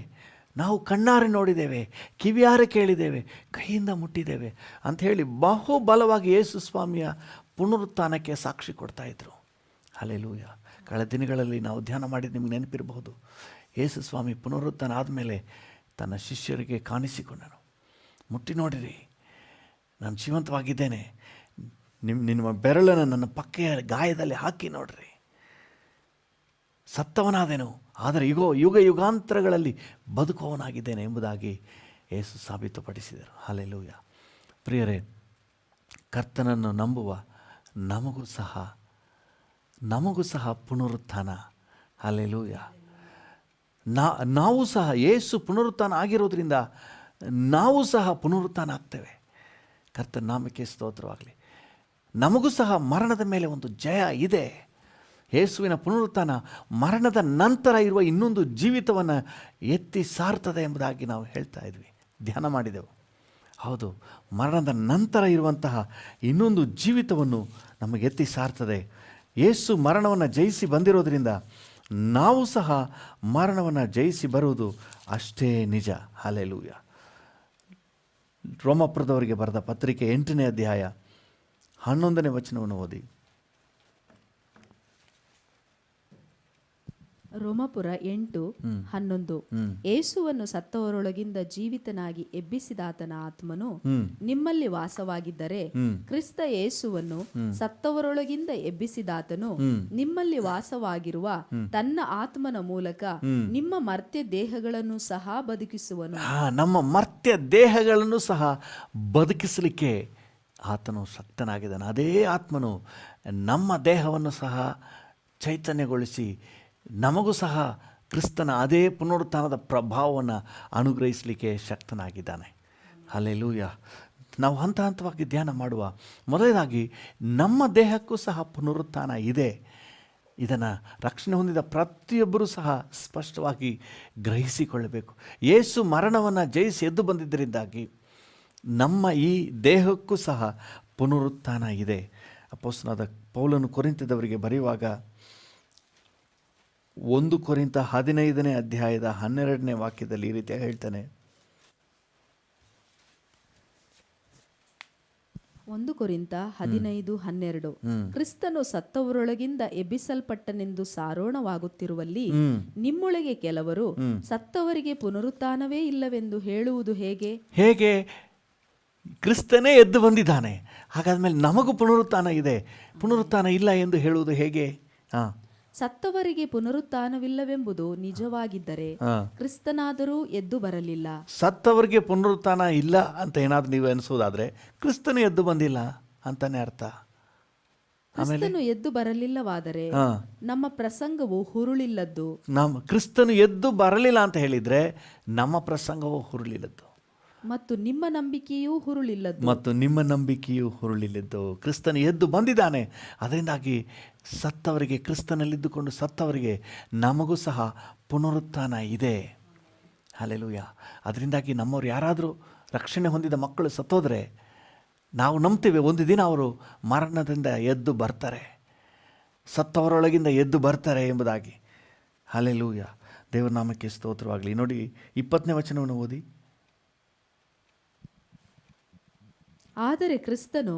ನಾವು ಕಣ್ಣಾರೆ ನೋಡಿದ್ದೇವೆ, ಕಿವಿಯಾರೆ ಕೇಳಿದ್ದೇವೆ, ಕೈಯಿಂದ ಮುಟ್ಟಿದ್ದೇವೆ ಅಂತ ಹೇಳಿ ಬಹು ಬಲವಾಗಿ ಯೇಸು ಸ್ವಾಮಿಯ ಪುನರುತ್ಥಾನಕ್ಕೆ ಸಾಕ್ಷಿ ಕೊಡ್ತಾ ಇದ್ರು. ಹಲ್ಲೆಲೂಯಾ. ಕಳೆದ ದಿನಗಳಲ್ಲಿ ನಾವು ಧ್ಯಾನ ಮಾಡಿದ್ದು ನಿಮ್ಗೆ ನೆನಪಿರಬಹುದು. ಯೇಸು ಸ್ವಾಮಿ ಪುನರುತ್ಥಾನ ಆದಮೇಲೆ ತನ್ನ ಶಿಷ್ಯರಿಗೆ ಕಾಣಿಸಿಕೊಂಡನು. ಮುಟ್ಟಿ ನೋಡಿರಿ, ನಾನು ಜೀವಂತವಾಗಿದ್ದೇನೆ, ನಿಮ್ಮ ಬೆರಳನ್ನು ನನ್ನ ಪಕ್ಕೆಯ ಗಾಯದಲ್ಲಿ ಹಾಕಿ ನೋಡ್ರಿ. ಸತ್ತವನಾದೆನು, ಆದರೆ ಯುಗ ಯುಗಾಂತರಗಳಲ್ಲಿ ಬದುಕುವವನಾಗಿದ್ದೇನೆ ಎಂಬುದಾಗಿ ಯೇಸು ಸಾಬೀತುಪಡಿಸಿದರು. ಹಲ್ಲೆಲೂಯಾ. ಪ್ರಿಯರೇ, ಕರ್ತನನ್ನು ನಂಬುವ ನಮಗೂ ಸಹ ಪುನರುತ್ಥಾನ. ಹಲ್ಲೆಲೂಯಾ. ನಾವು ಸಹ ಯೇಸು ಪುನರುತ್ಥಾನ ಆಗಿರೋದ್ರಿಂದ ನಾವು ಸಹ ಪುನರುತ್ಥಾನ ಆಗ್ತೇವೆ. ಕರ್ತನ ನಾಮಕ್ಕೆ ಸ್ತೋತ್ರವಾಗಲಿ. ನಮಗೂ ಸಹ ಮರಣದ ಮೇಲೆ ಒಂದು ಜಯ ಇದೆ. ಯೇಸುವಿನ ಪುನರುತ್ಥಾನ ಮರಣದ ನಂತರ ಇರುವ ಇನ್ನೊಂದು ಜೀವಿತವನ್ನು ಎತ್ತಿ ಸಾರ್ತದೆ ಎಂಬುದಾಗಿ ನಾವು ಹೇಳ್ತಾ ಇದ್ವಿ, ಧ್ಯಾನ ಮಾಡಿದೆವು. ಹೌದು, ಮರಣದ ನಂತರ ಇರುವಂತಹ ಇನ್ನೊಂದು ಜೀವಿತವನ್ನು ನಮಗೆ ಎತ್ತಿ ಸಾರ್ತದೆ. ಯೇಸು ಮರಣವನ್ನು ಜಯಿಸಿ ಬಂದಿರೋದ್ರಿಂದ ನಾವು ಸಹ ಮರಣವನ್ನು ಜಯಿಸಿ ಬರುವುದು ಅಷ್ಟೇ ನಿಜ. ಹಲ್ಲೆಲೂಯಾ. ರೋಮಪುರದವರಿಗೆ ಬರೆದ ಪತ್ರಿಕೆ 8ನೇ ಅಧ್ಯಾಯ 11ನೇ ವಚನವನ್ನು ಓದಿ. ರೋಮಪುರ 8:11. ಯೇಸುವನ್ನು ಸತ್ತವರೊಳಗಿಂದ ಜೀವಿತನಾಗಿ ಎಬ್ಬಿಸಿದಾತನ ಆತ್ಮನು ನಿಮ್ಮಲ್ಲಿ ವಾಸವಾಗಿದ್ದರೆ, ಕ್ರಿಸ್ತ ಯೇಸುವನ್ನು ಸತ್ತವರೊಳಗಿಂದ ಎಬ್ಬಿಸಿದಾತನು ನಿಮ್ಮಲ್ಲಿ ವಾಸವಾಗಿರುವ ತನ್ನ ಆತ್ಮನ ಮೂಲಕ ನಿಮ್ಮ ಮರ್ತ್ಯ ದೇಹಗಳನ್ನು ಸಹ ಬದುಕಿಸುವನು. ನಮ್ಮ ಮರ್ತ್ಯ ದೇಹಗಳನ್ನು ಸಹ ಬದುಕಿಸಲಿಕ್ಕೆ ಆತನು ಶಕ್ತನಾಗಿದ್ದಾನೆ. ಅದೇ ಆತ್ಮನು ನಮ್ಮ ದೇಹವನ್ನು ಸಹ ಚೈತನ್ಯಗೊಳಿಸಿ ನಮಗೂ ಸಹ ಕ್ರಿಸ್ತನ ಅದೇ ಪುನರುತ್ಥಾನದ ಪ್ರಭಾವವನ್ನು ಅನುಗ್ರಹಿಸಲಿಕ್ಕೆ ಶಕ್ತನಾಗಿದ್ದಾನೆ. ಹಲ್ಲೆಲೂಯಾ. ನಾವು ಹಂತ ಹಂತವಾಗಿ ಧ್ಯಾನ ಮಾಡುವ ಮೊದಲನೇದಾಗಿ ನಮ್ಮ ದೇಹಕ್ಕೂ ಸಹ ಪುನರುತ್ಥಾನ ಇದೆ. ಇದನ್ನು ರಕ್ಷಣೆ ಹೊಂದಿದ ಪ್ರತಿಯೊಬ್ಬರೂ ಸಹ ಸ್ಪಷ್ಟವಾಗಿ ಗ್ರಹಿಸಿಕೊಳ್ಳಬೇಕು. ಯೇಸು ಮರಣವನ್ನು ಜಯಿಸಿ ಎದ್ದು ಬಂದಿದ್ದರಿಂದಾಗಿ ನಮ್ಮ ಈ ದೇಹಕ್ಕೂ ಸಹ ಪುನರುತ್ಥಾನ ಇದೆ. ಅಪೊಸ್ತಲನಾದ ಪೌಲನು ಕೊರಿಂಥದವರಿಗೆ ಬರೆಯುವಾಗ 1 ಕೊರಿಂಥ 15ನೇ ಅಧ್ಯಾಯದ 12ನೇ ವಾಕ್ಯದಲ್ಲಿ ಈ ರೀತಿಯಾಗಿ ಹೇಳ್ತಾನೆ. 1 ಕೊರಿಂಥ 15:12. ಕ್ರಿಸ್ತನು ಸತ್ತವರೊಳಗಿಂದ ಎಬ್ಬಿಸಲ್ಪಟ್ಟನೆಂದು ಸಾರೋಣವಾಗುತ್ತಿರುವಲ್ಲಿ ನಿಮ್ಮೊಳಗೆ ಕೆಲವರು ಸತ್ತವರಿಗೆ ಪುನರುತ್ಥಾನವೇ ಇಲ್ಲವೆಂದು ಹೇಳುವುದು ಹೇಗೆ? ಕ್ರಿಸ್ತನೇ ಎದ್ದು ಬಂದಿದ್ದಾನೆ, ಹಾಗಾದ್ಮೇಲೆ ನಮಗೂ ಪುನರುತ್ಥಾನ ಇದೆ, ಪುನರುತ್ಥಾನ ಇಲ್ಲ ಎಂದು ಹೇಳುವುದು ಹೇಗೆ? ಸತ್ತವರಿಗೆ ಪುನರುತ್ಥಾನವಿಲ್ಲವೆಂಬುದು ನಿಜವಾಗಿದ್ದರೆ ಕ್ರಿಸ್ತನಾದರೂ ಎದ್ದು ಬರಲಿಲ್ಲ. ಸತ್ತವರಿಗೆ ಪುನರುತ್ಥಾನ ಇಲ್ಲ ಅಂತ ಏನಾದರೂ ನೀವು ಅನಿಸೋದಾದರೆ ಕ್ರಿಸ್ತನೇ ಎದ್ದು ಬಂದಿಲ್ಲ ಅಂತಾನೆ ಅರ್ಥ. ಕ್ರಿಸ್ತನು ಎದ್ದು ಬರಲಿಲ್ಲವಾದರೆ ನಮ್ಮ ಪ್ರಸಂಗವು ಹುರುಳಿಲ್ಲದ್ದು. ಕ್ರಿಸ್ತನು ಎದ್ದು ಬರಲಿಲ್ಲ ಅಂತ ಹೇಳಿದ್ರೆ ನಮ್ಮ ಪ್ರಸಂಗವು ಹುರುಳಿಲ್ಲದ್ದು ಮತ್ತು ನಿಮ್ಮ ನಂಬಿಕೆಯೂ ಹುರುಳಿಲ್ಲದ್ದು. ಕ್ರಿಸ್ತನು ಎದ್ದು ಬಂದಿದ್ದಾನೆ, ಅದರಿಂದಾಗಿ ಸತ್ತವರಿಗೆ, ಕ್ರಿಸ್ತನಲ್ಲಿದ್ದುಕೊಂಡು ಸತ್ತವರಿಗೆ ನಮಗೂ ಸಹ ಪುನರುತ್ಥಾನ ಇದೆ. ಹಲ್ಲೆಲೂಯ. ಅದರಿಂದಾಗಿ ನಮ್ಮವ್ರು ಯಾರಾದರೂ ರಕ್ಷಣೆ ಹೊಂದಿದ ಮಕ್ಕಳು ಸತ್ತೋದ್ರೆ ನಾವು ನಂಬ್ತೇವೆ ಒಂದು ದಿನ ಅವರು ಮರಣದಿಂದ ಎದ್ದು ಬರ್ತಾರೆ, ಸತ್ತವರೊಳಗಿಂದ ಎದ್ದು ಬರ್ತಾರೆ ಎಂಬುದಾಗಿ. ಹಲ್ಲೆಲೂಯ. ದೇವರ ನಾಮಕ್ಕೆ ಸ್ತೋತ್ರವಾಗಲಿ. ನೋಡಿ 20ನೇ ವಚನವನ್ನು ಓದಿ. ಆದರೆ ಕ್ರಿಸ್ತನು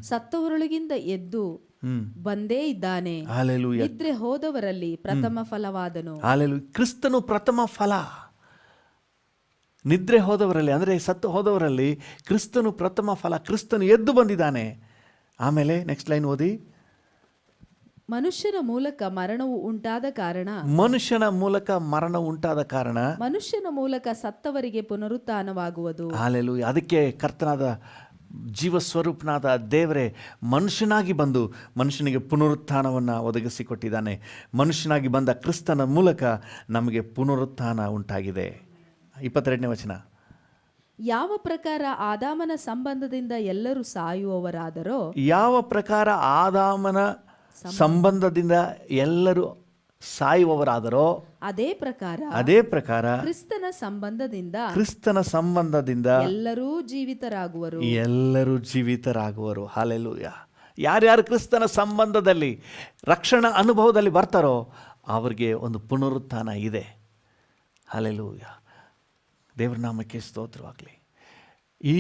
ಸತ್ತವರೊಳಗಿಂದ ಎದ್ದು ಬಂದೇ ಇದ್ದಾನೆ, ನಿದ್ರೆ ಹೋದವರಲ್ಲಿ ಪ್ರಥಮ ಫಲವಾದನು. ಕ್ರಿಸ್ತನು ಪ್ರಥಮ ಫಲ. ನಿದ್ರೆ ಹೋದವರಲ್ಲಿ ಅಂದರೆ ಸತ್ತು ಹೋದವರಲ್ಲಿ ಕ್ರಿಸ್ತನು ಪ್ರಥಮ ಫಲ. ಕ್ರಿಸ್ತನು ಎದ್ದು ಬಂದಿದ್ದಾನೆ. ಆಮೇಲೆ ನೆಕ್ಸ್ಟ್ ಲೈನ್ ಓದಿ. ಮನುಷ್ಯನ ಮೂಲಕ ಮರಣವು ಉಂಟಾದ ಕಾರಣ ಮನುಷ್ಯನ ಮೂಲಕ ಸತ್ತವರಿಗೆ ಪುನರುತ್ಥಾನವಾಗುವುದು. ಹಲ್ಲೆಲೂಯ. ಅದಕ್ಕೆ ಕರ್ತನಾದ ಜೀವಸ್ವರೂಪನಾದ ದೇವರೇ ಮನುಷ್ಯನಾಗಿ ಬಂದು ಮನುಷ್ಯನಿಗೆ ಪುನರುತ್ಥಾನವನ್ನು ಒದಗಿಸಿಕೊಟ್ಟಿದ್ದಾನೆ. ಮನುಷ್ಯನಾಗಿ ಬಂದ ಕ್ರಿಸ್ತನ ಮೂಲಕ ನಮಗೆ ಪುನರುತ್ಥಾನ ಉಂಟಾಗಿದೆ. 22ನೇ ವಚನ. ಯಾವ ಪ್ರಕಾರ ಆದಾಮನ ಸಂಬಂಧದಿಂದ ಎಲ್ಲರೂ ಸಾಯುವವರಾದರೋ, ಯಾವ ಪ್ರಕಾರ ಆದಾಮನ ಸಂಬಂಧದಿಂದ ಎಲ್ಲರೂ ಸಾಯುವವರಾದರೋ ಅದೇ ಪ್ರಕಾರ ಕ್ರಿಸ್ತನ ಸಂಬಂಧದಿಂದ ಎಲ್ಲರೂ ಜೀವಿತರಾಗುವರು. ಹಲ್ಲೆಲೂಯ. ಯಾರ್ಯಾರು ಕ್ರಿಸ್ತನ ಸಂಬಂಧದಲ್ಲಿ ರಕ್ಷಣಾ ಅನುಭವದಲ್ಲಿ ಬರ್ತಾರೋ ಅವರಿಗೆ ಒಂದು ಪುನರುತ್ಥಾನ ಇದೆ. ಹಲ್ಲೆಲೂಯ. ದೇವರ ನಾಮಕ್ಕೆ ಸ್ತೋತ್ರವಾಗಲಿ. ಈ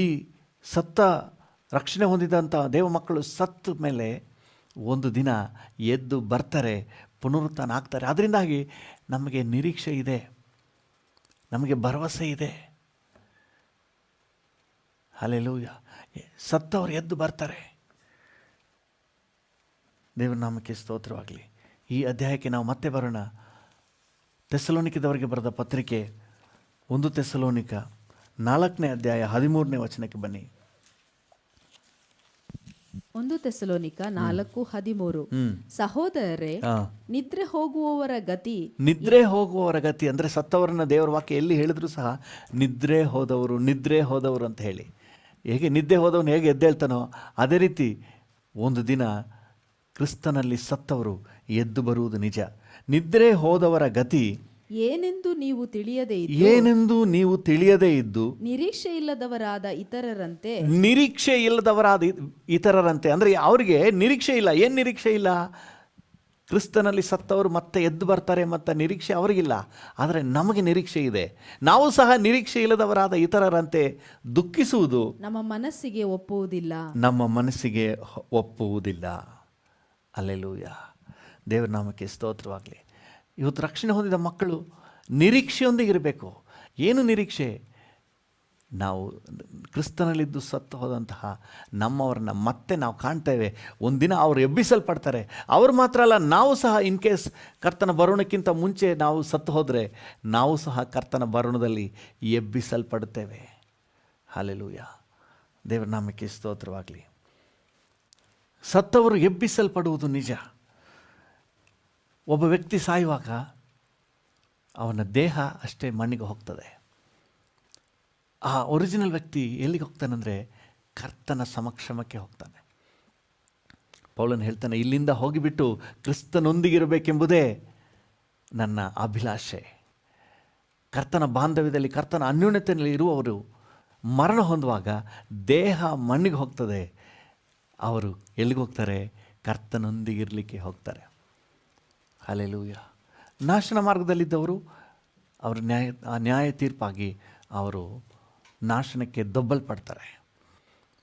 ಸತ್ತ ರಕ್ಷಣೆ ಹೊಂದಿದಂಥ ದೇವ ಮಕ್ಕಳು ಸತ್ತ ಮೇಲೆ ಒಂದು ದಿನ ಎದ್ದು ಬರ್ತಾರೆ, ಪುನರುತ್ಥಾನ ಆಗ್ತಾರೆ. ಅದರಿಂದಾಗಿ ನಮಗೆ ನಿರೀಕ್ಷೆ ಇದೆ, ನಮಗೆ ಭರವಸೆ ಇದೆ. ಹಲ್ಲೆಲೂಯ. ಸತ್ತವರು ಎದ್ದು ಬರ್ತಾರೆ. ದೇವರ ನಾಮಕ್ಕೆ ಸ್ತೋತ್ರವಾಗಲಿ. ಈ ಅಧ್ಯಾಯಕ್ಕೆ ನಾವು ಮತ್ತೆ ಬರೋಣ. ಥೆಸಲೋನಿಕದವರಿಗೆ ಬರೆದ ಪತ್ರಿಕೆ 1 ಥೆಸಲೋನಿಕ 4ನೇ ಅಧ್ಯಾಯ 13ನೇ ವಚನಕ್ಕೆ ಬನ್ನಿ. 1 ಥೆಸಲೋನಿಕ 4:13. ಸಹೋದರರೇ, ನಿದ್ರೆ ಹೋಗುವವರ ಗತಿ ಅಂದರೆ ಸತ್ತವರನ್ನ ದೇವರ ವಾಕ್ಯ ಎಲ್ಲಿ ಹೇಳಿದ್ರು ಸಹ ನಿದ್ರೆ ಹೋದವರು ಅಂತ ಹೇಳಿ. ಹೇಗೆ ನಿದ್ದೆ ಹೋದವನು ಹೇಗೆ ಎದ್ದೇಳ್ತಾನೋ ಅದೇ ರೀತಿ ಒಂದು ದಿನ ಕ್ರಿಸ್ತನಲ್ಲಿ ಸತ್ತವರು ಎದ್ದು ಬರುವುದು ನಿಜ. ನಿದ್ರೆ ಹೋದವರ ಗತಿ ಏನೆಂದು ನೀವು ತಿಳಿಯದೇ ಇದ್ದು ನಿರೀಕ್ಷೆ ಇಲ್ಲದವರಾದ ಇತರರಂತೆ ಅಂದರೆ ಅವರಿಗೆ ನಿರೀಕ್ಷೆ ಇಲ್ಲ. ಏನು ನಿರೀಕ್ಷೆ ಇಲ್ಲ? ಕ್ರಿಸ್ತನಲ್ಲಿ ಸತ್ತವರು ಮತ್ತೆ ಎದ್ದು ಬರ್ತಾರೆ ಮತ್ತು ನಿರೀಕ್ಷೆ ಅವರಿಗಿಲ್ಲ. ಆದರೆ ನಮಗೆ ನಿರೀಕ್ಷೆ ಇದೆ. ನಾವು ಸಹ ನಿರೀಕ್ಷೆ ಇಲ್ಲದವರಾದ ಇತರರಂತೆ ದುಃಖಿಸುವುದು ನಮ್ಮ ಮನಸ್ಸಿಗೆ ಒಪ್ಪುವುದಿಲ್ಲ. ಹಲ್ಲೆಲೂಯ. ದೇವರ ನಾಮಕ್ಕೆ ಸ್ತೋತ್ರವಾಗಲಿ. ಇವತ್ತು ರಕ್ಷಣೆ ಹೊಂದಿದ ಮಕ್ಕಳು ನಿರೀಕ್ಷೆಯೊಂದಿಗಿರಬೇಕು. ಏನು ನಿರೀಕ್ಷೆ? ನಾವು ಕ್ರಿಸ್ತನಲ್ಲಿದ್ದು ಸತ್ತು ಹೋದಂತಹ ನಮ್ಮವ್ರನ್ನ ಮತ್ತೆ ನಾವು ಕಾಣ್ತೇವೆ. ಒಂದಿನ ಅವರು ಎಬ್ಬಿಸಲ್ಪಡ್ತಾರೆ. ಅವರು ಮಾತ್ರ ಅಲ್ಲ, ನಾವು ಸಹ ಇನ್ ಕೇಸ್ ಕರ್ತನ ಬರೋಣಕ್ಕಿಂತ ಮುಂಚೆ ನಾವು ಸತ್ತು ಹೋದರೆ ನಾವು ಸಹ ಕರ್ತನ ಬರೋಣದಲ್ಲಿ ಎಬ್ಬಿಸಲ್ಪಡುತ್ತೇವೆ. ಹಲ್ಲೆಲೂಯ. ದೇವರ ನಾಮಕ್ಕೆ ಸ್ತೋತ್ರವಾಗಲಿ. ಸತ್ತವರು ಎಬ್ಬಿಸಲ್ಪಡುವುದು ನಿಜ. ಒಬ್ಬ ವ್ಯಕ್ತಿ ಸಾಯುವಾಗ ಅವನ ದೇಹ ಅಷ್ಟೇ ಮಣ್ಣಿಗೆ ಹೋಗ್ತದೆ. ಆ ಒರಿಜಿನಲ್ ವ್ಯಕ್ತಿ ಎಲ್ಲಿಗೆ ಹೋಗ್ತಾನಂದರೆ ಕರ್ತನ ಸಮಕ್ಷಮಕ್ಕೆ ಹೋಗ್ತಾನೆ. ಪೌಲನು ಹೇಳ್ತಾನೆ, ಇಲ್ಲಿಂದ ಹೋಗಿಬಿಟ್ಟು ಕ್ರಿಸ್ತನೊಂದಿಗಿರಬೇಕೆಂಬುದೇ ನನ್ನ ಅಭಿಲಾಷೆ. ಕರ್ತನ ಬಾಂಧವ್ಯದಲ್ಲಿ, ಕರ್ತನ ಅನ್ಯೋನ್ಯತೆಯಲ್ಲಿ ಇರುವವರು ಮರಣ ಹೊಂದುವಾಗ ದೇಹ ಮಣ್ಣಿಗೆ ಹೋಗ್ತದೆ. ಅವರು ಎಲ್ಲಿಗೆ ಹೋಗ್ತಾರೆ? ಕರ್ತನೊಂದಿಗಿರಲಿಕ್ಕೆ ಹೋಗ್ತಾರೆ. ಹಲ್ಲೆಲೂಯ. ನಾಶನ ಮಾರ್ಗದಲ್ಲಿದ್ದವರು ಅವರು ನ್ಯಾಯ ತೀರ್ಪಾಗಿ ಅವರು ನಾಶನಕ್ಕೆ ದೊಬ್ಬಲ್ಪಡ್ತಾರೆ.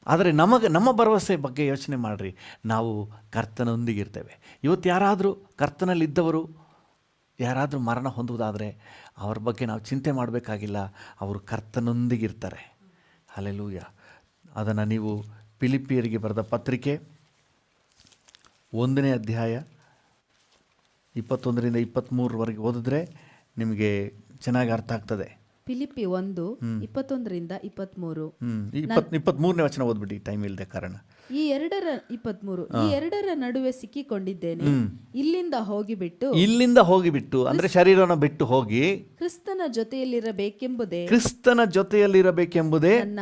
ಆದರೆ ನಮ್ಮ ಭರವಸೆ ಬಗ್ಗೆ ಯೋಚನೆ ಮಾಡಿರಿ. ನಾವು ಕರ್ತನೊಂದಿಗಿರ್ತೇವೆ. ಇವತ್ತು ಯಾರಾದರೂ ಕರ್ತನಲ್ಲಿದ್ದವರು ಯಾರಾದರೂ ಮರಣ ಹೊಂದುವುದಾದರೆ ಅವ್ರ ಬಗ್ಗೆ ನಾವು ಚಿಂತೆ ಮಾಡಬೇಕಾಗಿಲ್ಲ. ಅವರು ಕರ್ತನೊಂದಿಗಿರ್ತಾರೆ. ಹಲ್ಲೆಲೂಯ. ಅದನ್ನು ನೀವು ಫಿಲಿಪ್ಪಿಯರಿಗೆ ಬರೆದ ಪತ್ರಿಕೆ 1ನೇ ಅಧ್ಯಾಯ 21ರಿಂದ 23 ಓದಿದ್ರೆ ನಿಮಗೆ ಚೆನ್ನಾಗಿ ಅರ್ಥ ಆಗ್ತದೆ. ಫಿಲಿಪ್ಪಿ 1:21-23. 23ನೇ ವಚನ ಓದ್ಬಿಡಿ, ಟೈಮ್ ಇಲ್ಲದೆ ಕಾರಣ. ಈ 2:23 ಈ ಎರಡರ ನಡುವೆ ಸಿಕ್ಕಿಕೊಂಡಿದ್ದೇನೆ. ಇಲ್ಲಿಂದ ಹೋಗಿಬಿಟ್ಟು ಇಲ್ಲಿಂದ ಹೋಗಿಬಿಟ್ಟು ಅಂದ್ರೆ ಶರೀರವನ್ನು ಬಿಟ್ಟು ಹೋಗಿ ಕ್ರಿಸ್ತನ ಜೊತೆಯಲ್ಲಿರಬೇಕೆಂಬುದೇ ನನ್ನ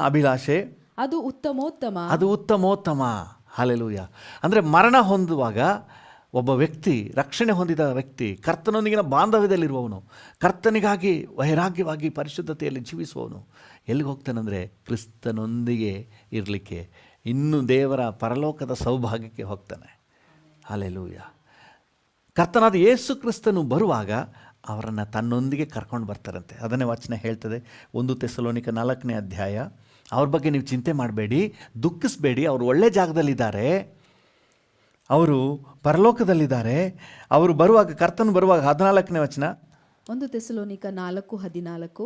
ಅಭಿಲಾಷೆ. ಅದು ಉತ್ತಮೋತ್ತಮ. ಹಲ್ಲೆಲೂಯ. ಅಂದ್ರೆ ಮರಣ ಹೊಂದುವಾಗ ಒಬ್ಬ ವ್ಯಕ್ತಿ, ರಕ್ಷಣೆ ಹೊಂದಿದ ವ್ಯಕ್ತಿ, ಕರ್ತನೊಂದಿಗಿನ ಬಾಂಧವ್ಯದಲ್ಲಿರುವವನು, ಕರ್ತನಿಗಾಗಿ ವೈರಾಗ್ಯವಾಗಿ ಪರಿಶುದ್ಧತೆಯಲ್ಲಿ ಜೀವಿಸುವವನು ಎಲ್ಲಿಗೆ ಹೋಗ್ತಾನಂದರೆ ಕ್ರಿಸ್ತನೊಂದಿಗೆ ಇರಲಿಕ್ಕೆ, ಇನ್ನು ದೇವರ ಪರಲೋಕದ ಸೌಭಾಗ್ಯಕ್ಕೆ ಹೋಗ್ತಾನೆ. ಹಲ್ಲೆಲೂಯ. ಕರ್ತನಾದ ಯೇಸು ಕ್ರಿಸ್ತನು ಬರುವಾಗ ಅವರನ್ನು ತನ್ನೊಂದಿಗೆ ಕರ್ಕೊಂಡು ಬರ್ತಾರಂತೆ. ಅದನ್ನೇ ವಚನ ಹೇಳ್ತದೆ, 1 ಥೆಸಲೋನಿಕ 4ನೇ ಅಧ್ಯಾಯ. ಅವ್ರ ಬಗ್ಗೆ ನೀವು ಚಿಂತೆ ಮಾಡಬೇಡಿ, ದುಃಖಿಸಬೇಡಿ. ಅವರು ಒಳ್ಳೆ ಜಾಗದಲ್ಲಿದ್ದಾರೆ, ಅವರು ಪರಲೋಕದಲ್ಲಿದ್ದಾರೆ. ಅವರು ಬರುವಾಗ, ಕರ್ತನು ಬರುವಾಗ 14ನೇ ವಚನ, 1 ಥೆಸಲೋನಿಕ 4:14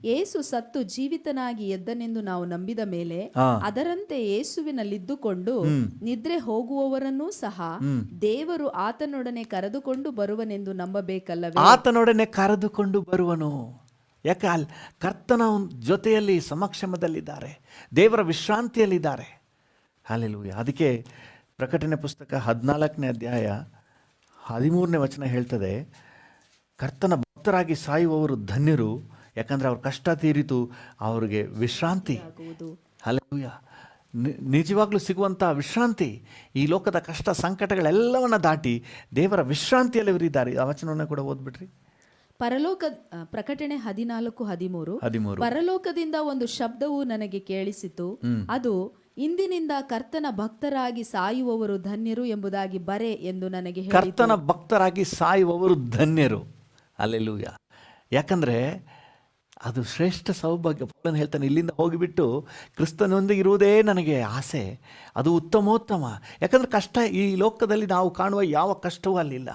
ಯೇಸು ಸತ್ತು ಜೀವಿತನಾಗಿ ಎದ್ದನೆಂದು ನಾವು ನಂಬಿದ ಮೇಲೆ ಅದರಂತೆ ಯೇಸುವಿನಲ್ಲಿದ್ದುಕೊಂಡು ನಿದ್ರೆ ಹೋಗುವವರನ್ನೂ ಸಹ ದೇವರು ಆತನೊಡನೆ ಕರೆದುಕೊಂಡು ಬರುವನೆಂದು ನಂಬಬೇಕಲ್ಲವೇ? ಆತನೊಡನೆ ಕರೆದುಕೊಂಡು ಬರುವನು. ಯಾಕೆ? ಅಲ್ಲಿ ಕರ್ತನ ಜೊತೆಯಲ್ಲಿ ಸಮಕ್ಷಮದಲ್ಲಿದ್ದಾರೆ, ದೇವರ ವಿಶ್ರಾಂತಿಯಲ್ಲಿದ್ದಾರೆ. ಹಲ್ಲೆಲೂಯ. ಅದಕ್ಕೆ ಪ್ರಕಟಣೆ ಪುಸ್ತಕ 14ನೇ ಅಧ್ಯಾಯ 13ನೇ ವಚನ ಹೇಳ್ತದೆ, ಕರ್ತನ ಭಕ್ತರಾಗಿ ಸಾಯುವವರು ಧನ್ಯರು, ಯಾಕಂದರೆ ಅವ್ರ ಕಷ್ಟ ತೀರಿತು, ಅವ್ರಿಗೆ ವಿಶ್ರಾಂತಿ. ಹಲ್ಲೆಲೂಯ. ನಿಜವಾಗ್ಲೂ ಸಿಗುವಂಥ ವಿಶ್ರಾಂತಿ, ಈ ಲೋಕದ ಕಷ್ಟ ಸಂಕಟಗಳೆಲ್ಲವನ್ನ ದಾಟಿ ದೇವರ ವಿಶ್ರಾಂತಿಯಲ್ಲಿ ಇವರಿದ್ದಾರೆ. ಆ ವಚನವನ್ನು ಕೂಡ ಓದ್ಬಿಟ್ರಿ. ಪ್ರಕಟಣೆ 14:13 ಪರಲೋಕದಿಂದ ಒಂದು ಶಬ್ದವು ನನಗೆ ಕೇಳಿಸಿತು, ಅದು ಇಂದಿನಿಂದ ಕರ್ತನ ಭಕ್ತರಾಗಿ ಸಾಯುವವರು ಧನ್ಯರು ಎಂಬುದಾಗಿ ಬರೆ ಎಂದು ನನಗೆ ಹೇಳಿತು. ಕರ್ತನ ಭಕ್ತರಾಗಿ ಸಾಯುವವರು ಧನ್ಯರು. ಹಲ್ಲೆಲೂಯ. ಯಾಕಂದರೆ ಅದು ಶ್ರೇಷ್ಠ ಸೌಭಾಗ್ಯ. ಪೌಲನು ಹೇಳ್ತಾನೆ, ಇಲ್ಲಿಂದ ಹೋಗಿಬಿಟ್ಟು ಕ್ರಿಸ್ತನೊಂದಿಗೆ ಇರುವುದೇ ನನಗೆ ಆಸೆ, ಅದು ಉತ್ತಮೋತ್ತಮ. ಯಾಕಂದರೆ ಕಷ್ಟ, ಈ ಲೋಕದಲ್ಲಿ ನಾವು ಕಾಣುವ ಯಾವ ಕಷ್ಟವೂ ಅಲ್ಲಿಲ್ಲ.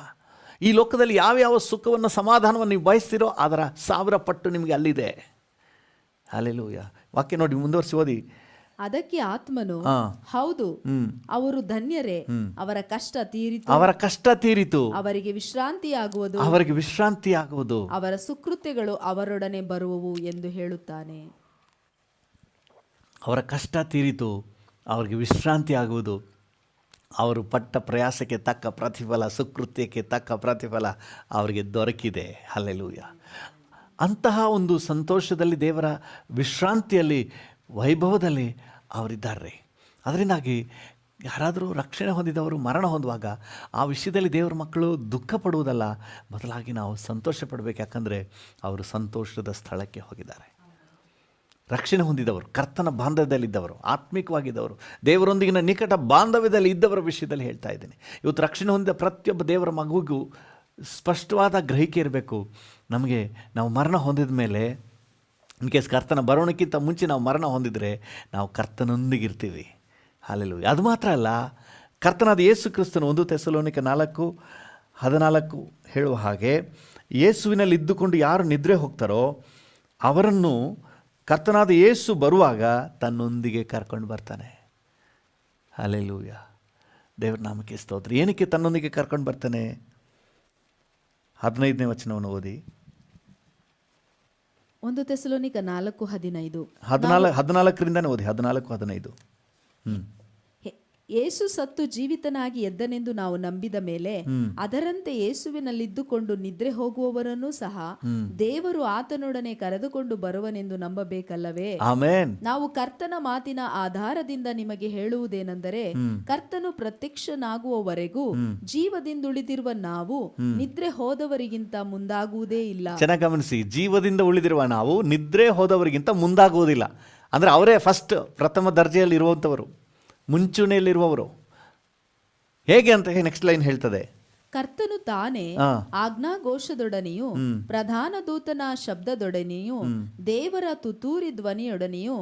ಈ ಲೋಕದಲ್ಲಿ ಯಾವ್ಯಾವ ಸುಖವನ್ನು, ಸಮಾಧಾನವನ್ನು ನೀವು ಬಯಸ್ತೀರೋ ಅದರ 1000 ಪಟ್ಟು ನಿಮಗೆ ಅಲ್ಲಿದೆ. ಹಲ್ಲೆಲೂಯ. ವಾಕ್ಯ ನೋಡಿ, ಮುಂದುವರಿಸಿ ಓದಿ. ಅದಕ್ಕೆ ಆತ್ಮನು, ಹೌದು, ಅವರು ಧನ್ಯರೇ, ಅವರ ಕಷ್ಟ ತೀರಿತು, ಅವರಿಗೆ ವಿಶ್ರಾಂತಿಯಾಗುವುದು, ಅವರ ಸುಕೃತ್ಯಗಳು ಅವರೊಡನೆ ಬರುವವು ಎಂದು ಹೇಳುತ್ತಾನೆ. ಅವರ ಕಷ್ಟ ತೀರಿತು, ಅವರಿಗೆ ವಿಶ್ರಾಂತಿ ಆಗುವುದು, ಅವರು ಪಟ್ಟ ಪ್ರಯಾಸಕ್ಕೆ ತಕ್ಕ ಪ್ರತಿಫಲ, ಸುಕೃತ್ಯಕ್ಕೆ ತಕ್ಕ ಪ್ರತಿಫಲ ಅವರಿಗೆ ದೊರಕಿದೆ. ಹಲ್ಲೆಲೂಯ. ಅಂತಹ ಒಂದು ಸಂತೋಷದಲ್ಲಿ, ದೇವರ ವಿಶ್ರಾಂತಿಯಲ್ಲಿ, ವೈಭವದಲ್ಲಿ ಅವರಿದ್ದಾರೆ. ಅದರಿಂದಾಗಿ ಯಾರಾದರೂ ರಕ್ಷಣೆ ಹೊಂದಿದವರು ಮರಣ ಹೊಂದುವಾಗ ಆ ವಿಷಯದಲ್ಲಿ ದೇವರ ಮಕ್ಕಳು ದುಃಖ ಪಡುವುದಲ್ಲ, ಬದಲಾಗಿ ನಾವು ಸಂತೋಷ ಪಡಬೇಕು. ಯಾಕಂದರೆ ಅವರು ಸಂತೋಷದ ಸ್ಥಳಕ್ಕೆ ಹೋಗಿದ್ದಾರೆ. ರಕ್ಷಣೆ ಹೊಂದಿದವರು, ಕರ್ತನ ಬಾಂಧವ್ಯದಲ್ಲಿದ್ದವರು, ಆತ್ಮಿಕವಾಗಿದ್ದವರು, ದೇವರೊಂದಿಗಿನ ನಿಕಟ ಬಾಂಧವ್ಯದಲ್ಲಿ ಇದ್ದವರ ವಿಷಯದಲ್ಲಿ ಹೇಳ್ತಾ ಇದ್ದೀನಿ. ಇವತ್ತು ರಕ್ಷಣೆ ಹೊಂದಿದ ಪ್ರತಿಯೊಬ್ಬ ದೇವರ ಮಗುವಿಗೂ ಸ್ಪಷ್ಟವಾದ ಗ್ರಹಿಕೆ ಇರಬೇಕು. ನಾವು ಮರಣ ಹೊಂದಿದ ಮೇಲೆ, ಇನ್ ಕೇಸ್ ಕರ್ತನ ಬರೋಣಕ್ಕಿಂತ ಮುಂಚೆ ನಾವು ಮರಣ ಹೊಂದಿದರೆ ನಾವು ಕರ್ತನೊಂದಿಗಿರ್ತೀವಿ. ಹಲ್ಲೆಲೂಯ. ಅದು ಮಾತ್ರ ಅಲ್ಲ, ಕರ್ತನಾದ ಯೇಸು ಕ್ರಿಸ್ತನು 1 ಥೆಸಲೋನಿಕ 4:14 ಹೇಳುವ ಹಾಗೆ, ಯೇಸುವಿನಲ್ಲಿ ಇದ್ದುಕೊಂಡು ಯಾರು ನಿದ್ರೆ ಹೋಗ್ತಾರೋ ಅವರನ್ನು ಕರ್ತನಾದ ಯೇಸು ಬರುವಾಗ ತನ್ನೊಂದಿಗೆ ಕರ್ಕೊಂಡು ಬರ್ತಾನೆ. ಹಲ್ಲೆಲೂಯ. ದೇವರ ನಾಮಕ್ಕೆ ಸ್ತೋತ್ರ. ಏನಕ್ಕೆ ತನ್ನೊಂದಿಗೆ ಕರ್ಕೊಂಡು ಬರ್ತಾನೆ? 15ನೇ ವಚನವನ್ನು ಓದಿ. 1 ಥೆಸಲೋನಿಕ 4:15 14ರಿಂದನೇ ಓದಿ. 14-15. ಯೇಸು ಸತ್ತು ಜೀವಿತನಾಗಿ ಎದ್ದನೆಂದು ನಾವು ನಂಬಿದ ಮೇಲೆ ಅದರಂತೆ ಯೇಸುವಿನಲ್ಲಿದ್ದುಕೊಂಡು ನಿದ್ರೆ ಹೋಗುವವರನ್ನು ಸಹ ದೇವರು ಆತನೊಡನೆ ಕರೆದುಕೊಂಡು ಬರುವನೆಂದು ನಂಬಬೇಕಲ್ಲವೇ? ಆಮೆನ್. ನಾವು ಕರ್ತನ ಮಾತಿನ ಆಧಾರದಿಂದ ನಿಮಗೆ ಹೇಳುವುದೇನೆಂದರೆ, ಕರ್ತನು ಪ್ರತ್ಯಕ್ಷನಾಗುವವರೆಗೂ ಜೀವದಿಂದುಳಿದಿರುವ ನಾವು ನಿದ್ರೆ ಹೋದವರಿಗಿಂತ ಮುಂದಾಗುವುದೇ ಇಲ್ಲ. ಚೆನ್ನಾಗಿ ಗಮನಿಸಿ, ಜೀವದಿಂದ ಉಳಿದಿರುವ ನಾವು ನಿದ್ರೆ ಹೋದವರಿಗಿಂತ ಮುಂದಾಗುವುದಿಲ್ಲ. ಅಂದರೆ ಅವರೇ ಫಸ್ಟ್, ಪ್ರಥಮ ದರ್ಜೆಯಲ್ಲಿ ಇರುವಂಥವರು, ಮುಂಚೂಣಿಯಲ್ಲಿರುವವರು. ಹೇಗೆ ಅಂತ ನೆಕ್ಸ್ಟ್ ಲೈನ್ ಹೇಳ್ತದೆ, ಕರ್ತನು ತಾನೇ ಆಜ್ಞಾಘೋಷದೊಡನೆಯೂ ಪ್ರಧಾನ ದೂತನ ಶಬ್ದದೊಡನೆಯೂ ದೇವರ ತುತ್ತೂರಿ ಧ್ವನಿಯೊಡನೆಯೂ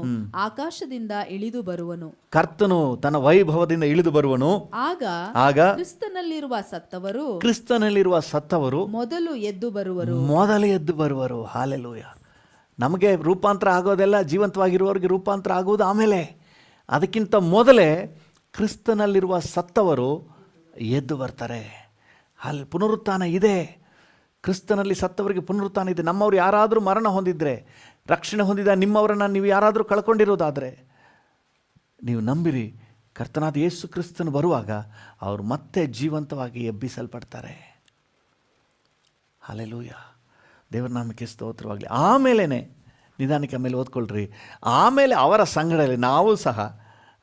ಆಕಾಶದಿಂದ ಇಳಿದು ಬರುವನು. ಕರ್ತನು ತನ್ನ ವೈಭವದಿಂದ ಇಳಿದು ಬರುವನು. ಆಗ ಕ್ರಿಸ್ತನಲ್ಲಿರುವ ಸತ್ತವರು ಮೊದಲು ಎದ್ದು ಬರುವರು. ಹಲ್ಲೆಲೂಯ. ನಮಗೆ ರೂಪಾಂತರ ಆಗೋದೆಲ್ಲ, ಜೀವಂತವಾಗಿರುವವರಿಗೆ ರೂಪಾಂತರ ಆಗುವುದು ಆಮೇಲೆ. ಅದಕ್ಕಿಂತ ಮೊದಲೇ ಕ್ರಿಸ್ತನಲ್ಲಿರುವ ಸತ್ತವರು ಎದ್ದು ಬರ್ತಾರೆ. ಅಲ್ಲಿ ಪುನರುತ್ಥಾನ ಇದೆ. ಕ್ರಿಸ್ತನಲ್ಲಿ ಸತ್ತವರಿಗೆ ಪುನರುತ್ಥಾನ ಇದೆ. ನಮ್ಮವರು ಯಾರಾದರೂ ಮರಣ ಹೊಂದಿದ್ರೆ, ರಕ್ಷಣೆ ಹೊಂದಿದ ನಿಮ್ಮವರನ್ನು ನೀವು ಯಾರಾದರೂ ಕಳ್ಕೊಂಡಿರೋದಾದರೆ, ನೀವು ನಂಬಿರಿ, ಕರ್ತನಾದ ಯೇಸು ಕ್ರಿಸ್ತನು ಬರುವಾಗ ಅವರು ಮತ್ತೆ ಜೀವಂತವಾಗಿ ಎಬ್ಬಿಸಲ್ಪಡ್ತಾರೆ. ಹಲ್ಲೆಲೂಯ, ದೇವರ ನಾಮಕ್ಕೆ ಸ್ತೋತ್ರವಾಗಲಿ. ಆಮೇಲೆ ನಿಧಾನಕ್ಕೆ ಆಮೇಲೆ ಓದ್ಕೊಳ್ರಿ. ಆಮೇಲೆ ಅವರ ಸಂಗಡದಲ್ಲಿ ನಾವು ಸಹ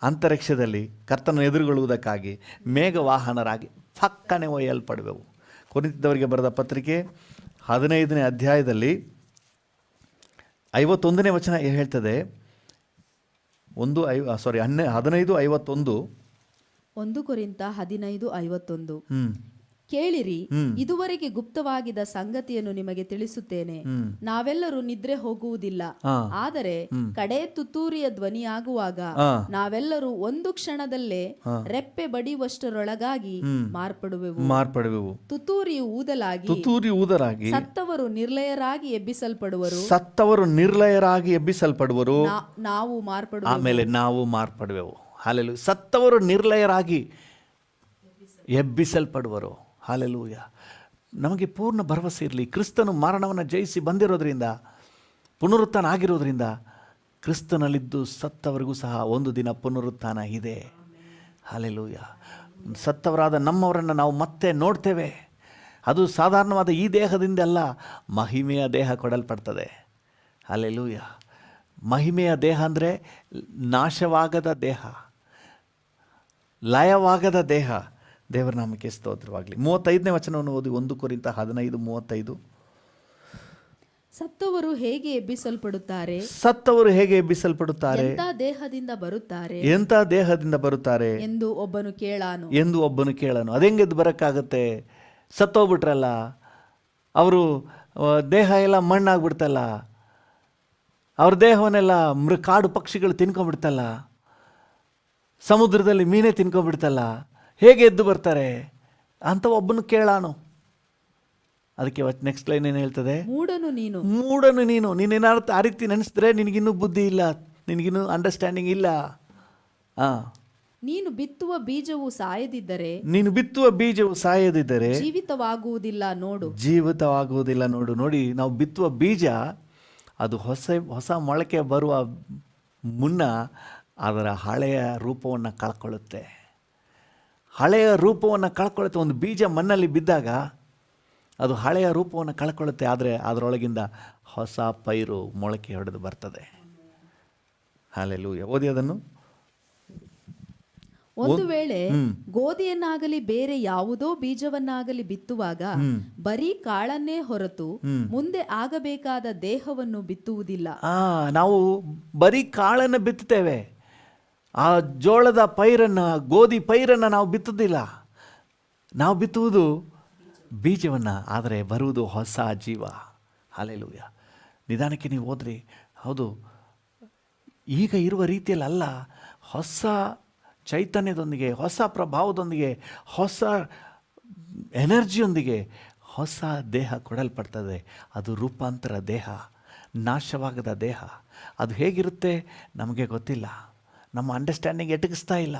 ಅಂತರಿಕ್ಷದಲ್ಲಿ ಕರ್ತನ ಎದುರುಗೊಳ್ಳುವುದಕ್ಕಾಗಿ ಮೇಘವಾಹನರಾಗಿ ಪಕ್ಕನೆ ಒಯ್ಯಲ್ಪಡುವೆವು. ಕೊರಿಂಥದವರಿಗೆ ಬರೆದ ಪತ್ರಿಕೆ 15ನೇ ಅಧ್ಯಾಯದಲ್ಲಿ 51ನೇ ವಚನ ಹೇಳ್ತದೆ. 15:51. 1 ಕೊರಿಂಥ 15:51. ಕೇಳಿರಿ, ಇದುವರೆಗೆ ಗುಪ್ತವಾಗಿದ್ದ ಸಂಗತಿಯನ್ನು ನಿಮಗೆ ತಿಳಿಸುತ್ತೇನೆ. ನಾವೆಲ್ಲರೂ ನಿದ್ರೆ ಹೋಗುವುದಿಲ್ಲ, ಆದರೆ ಕಡೆ ತುತ್ತೂರಿಯ ಧ್ವನಿಯಾಗುವಾಗ ನಾವೆಲ್ಲರೂ ಒಂದು ಕ್ಷಣದಲ್ಲೇ ರೆಪ್ಪೆ ಬಡಿಯುವಷ್ಟರೊಳಗಾಗಿ ಮಾರ್ಪಡುವೆವು. ತುತ್ತೂರಿಯು ಊದಲಾಗಿ ಸತ್ತವರು ನಿರ್ಲಯರಾಗಿ ಎಬ್ಬಿಸಲ್ಪಡುವರು. ನಾವು ಮಾರ್ಪಡುವೆವು. ಆಮೇಲೆ ನಾವು ಮಾರ್ಪಡುವೆವು. ಹಲ್ಲೆಲೂಯ. ಸತ್ತವರು ನಿರ್ಲಯರಾಗಿ ಎಬ್ಬಿಸಲ್ಪಡುವರು. ಹಲ್ಲೆಲೂಯ. ನಮಗೆ ಪೂರ್ಣ ಭರವಸೆ ಇರಲಿ. ಕ್ರಿಸ್ತನು ಮರಣವನ್ನು ಜಯಿಸಿ ಬಂದಿರೋದ್ರಿಂದ, ಪುನರುತ್ಥಾನ ಆಗಿರೋದ್ರಿಂದ, ಕ್ರಿಸ್ತನಲ್ಲಿದ್ದು ಸತ್ತವರಿಗೂ ಸಹ ಒಂದು ದಿನ ಪುನರುತ್ಥಾನ ಇದೆ. ಹಲ್ಲೆಲೂಯ. ಸತ್ತವರಾದ ನಮ್ಮವರನ್ನು ನಾವು ಮತ್ತೆ ನೋಡ್ತೇವೆ. ಅದು ಸಾಧಾರಣವಾದ ಈ ದೇಹದಿಂದ ಅಲ್ಲ, ಮಹಿಮೆಯ ದೇಹ ಕೊಡಲ್ಪಡ್ತದೆ. ಹಲ್ಲೆಲೂಯ. ಮಹಿಮೆಯ ದೇಹ ಅಂದರೆ ನಾಶವಾಗದ ದೇಹ, ಲಯವಾಗದ ದೇಹ. ದೇವರ ನಾಮಕ್ಕೆ ಸ್ತೋತ್ರವಾಗಲಿ. 35ನೇ ವಚನವನ್ನು ಓದಿ. 1 ಕೊರಿಂಥ 15:35. ಸತ್ತವರು ಹೇಗೆ ಎಬ್ಬಿಸಲ್ಪಡುತ್ತಾರೆ? ಎಂಥ ದೇಹದಿಂದ ಬರುತ್ತಾರೆ ಎಂದು ಒಬ್ಬನು ಕೇಳಾನು. ಅದೆಂಗೆದ್ದು ಬರೋಕ್ಕಾಗತ್ತೆ? ಸತ್ತೋಗ್ಬಿಟ್ರಲ್ಲ, ಅವರು ದೇಹ ಎಲ್ಲ ಮಣ್ಣಾಗ್ಬಿಡ್ತಲ್ಲ, ಅವ್ರ ದೇಹವನ್ನೆಲ್ಲ ಕಾಡು ಪಕ್ಷಿಗಳು ತಿನ್ಕೊಂಡ್ಬಿಡ್ತಲ್ಲ, ಸಮುದ್ರದಲ್ಲಿ ಮೀನೇ ತಿನ್ಕೊಂಡ್ಬಿಡ್ತಲ್ಲ, ಹೇಗೆ ಎದ್ದು ಬರ್ತಾರೆ ಅಂತ ಒಬ್ಬನು ಕೇಳಾನು. ಅದಕ್ಕೆ ನೆಕ್ಸ್ಟ್ ಲೈನ್ ಏನು ಹೇಳ್ತದೆ? ಮೂಡನು ನೀನು. ನೀನೇನಾದ್ರು ಆ ರೀತಿ ನೆನೆಸಿದ್ರೆ ನಿನಗಿನ್ನೂ ಬುದ್ಧಿ ಇಲ್ಲ, ನಿನಗಿನ್ನೂ ಅಂಡರ್ಸ್ಟ್ಯಾಂಡಿಂಗ್ ಇಲ್ಲ. ನೀನು ಬಿತ್ತುವ ಬೀಜವು ಸಾಯದಿದ್ದರೆ ಜೀವಿತವಾಗುವುದಿಲ್ಲ ನೋಡು. ನೋಡಿ, ನಾವು ಬಿತ್ತುವ ಬೀಜ ಅದು ಹೊಸ ಮೊಳಕೆ ಬರುವ ಮುನ್ನ ಅದರ ಹಳೆಯ ರೂಪವನ್ನು ಕಳ್ಕೊಳ್ಳುತ್ತೆ. ಒಂದು ಬೀಜ ಮಣ್ಣಲ್ಲಿ ಬಿದ್ದಾಗ ಅದು ಹಳೆಯ ರೂಪವನ್ನು ಕಳ್ಕೊಳ್ಳುತ್ತೆ, ಆದರೆ ಅದರೊಳಗಿಂದ ಹೊಸ ಪೈರು ಮೊಳಕೆ ಹೊಡೆದು ಬರ್ತದೆ. ಹಲ್ಲೆಲೂಯ. ಓದಿ ಅದನ್ನು. ಒಂದು ವೇಳೆ ಗೋಧಿಯನ್ನಾಗಲಿ ಬೇರೆ ಯಾವುದೋ ಬೀಜವನ್ನಾಗಲಿ ಬಿತ್ತುವಾಗ ಬರೀ ಕಾಳನ್ನೇ ಹೊರತು ಮುಂದೆ ಆಗಬೇಕಾದ ದೇಹವನ್ನು ಬಿತ್ತುವುದಿಲ್ಲ. ನಾವು ಬರೀ ಕಾಳನ್ನು ಬಿತ್ತುತ್ತೇವೆ, ಆ ಜೋಳದ ಪೈರನ್ನು, ಗೋಧಿ ಪೈರನ್ನು ನಾವು ಬಿತ್ತುವುದಿಲ್ಲ. ನಾವು ಬಿತ್ತುವುದು ಬೀಜವನ್ನು, ಆದರೆ ಬರುವುದು ಹೊಸ ಜೀವ. ಹಲ್ಲೆಲೂಯ. ನಿಧಾನಕ್ಕೆ ನೀವು ಹೋದ್ರಿ. ಹೌದು, ಈಗ ಇರುವ ರೀತಿಯಲ್ಲ, ಹೊಸ ಚೈತನ್ಯದೊಂದಿಗೆ, ಹೊಸ ಪ್ರಭಾವದೊಂದಿಗೆ, ಹೊಸ ಎನರ್ಜಿಯೊಂದಿಗೆ ಹೊಸ ದೇಹ ಕೊಡಲ್ಪಡ್ತದೆ. ಅದು ರೂಪಾಂತರ ದೇಹ, ನಾಶವಾಗದ ದೇಹ. ಅದು ಹೇಗಿರುತ್ತೆ ನಮಗೆ ಗೊತ್ತಿಲ್ಲ, ನಮ್ಮ ಅಂಡರ್ಸ್ಟ್ಯಾಂಡಿಂಗ್ ಎಟಗಿಸ್ತಾ ಇಲ್ಲ.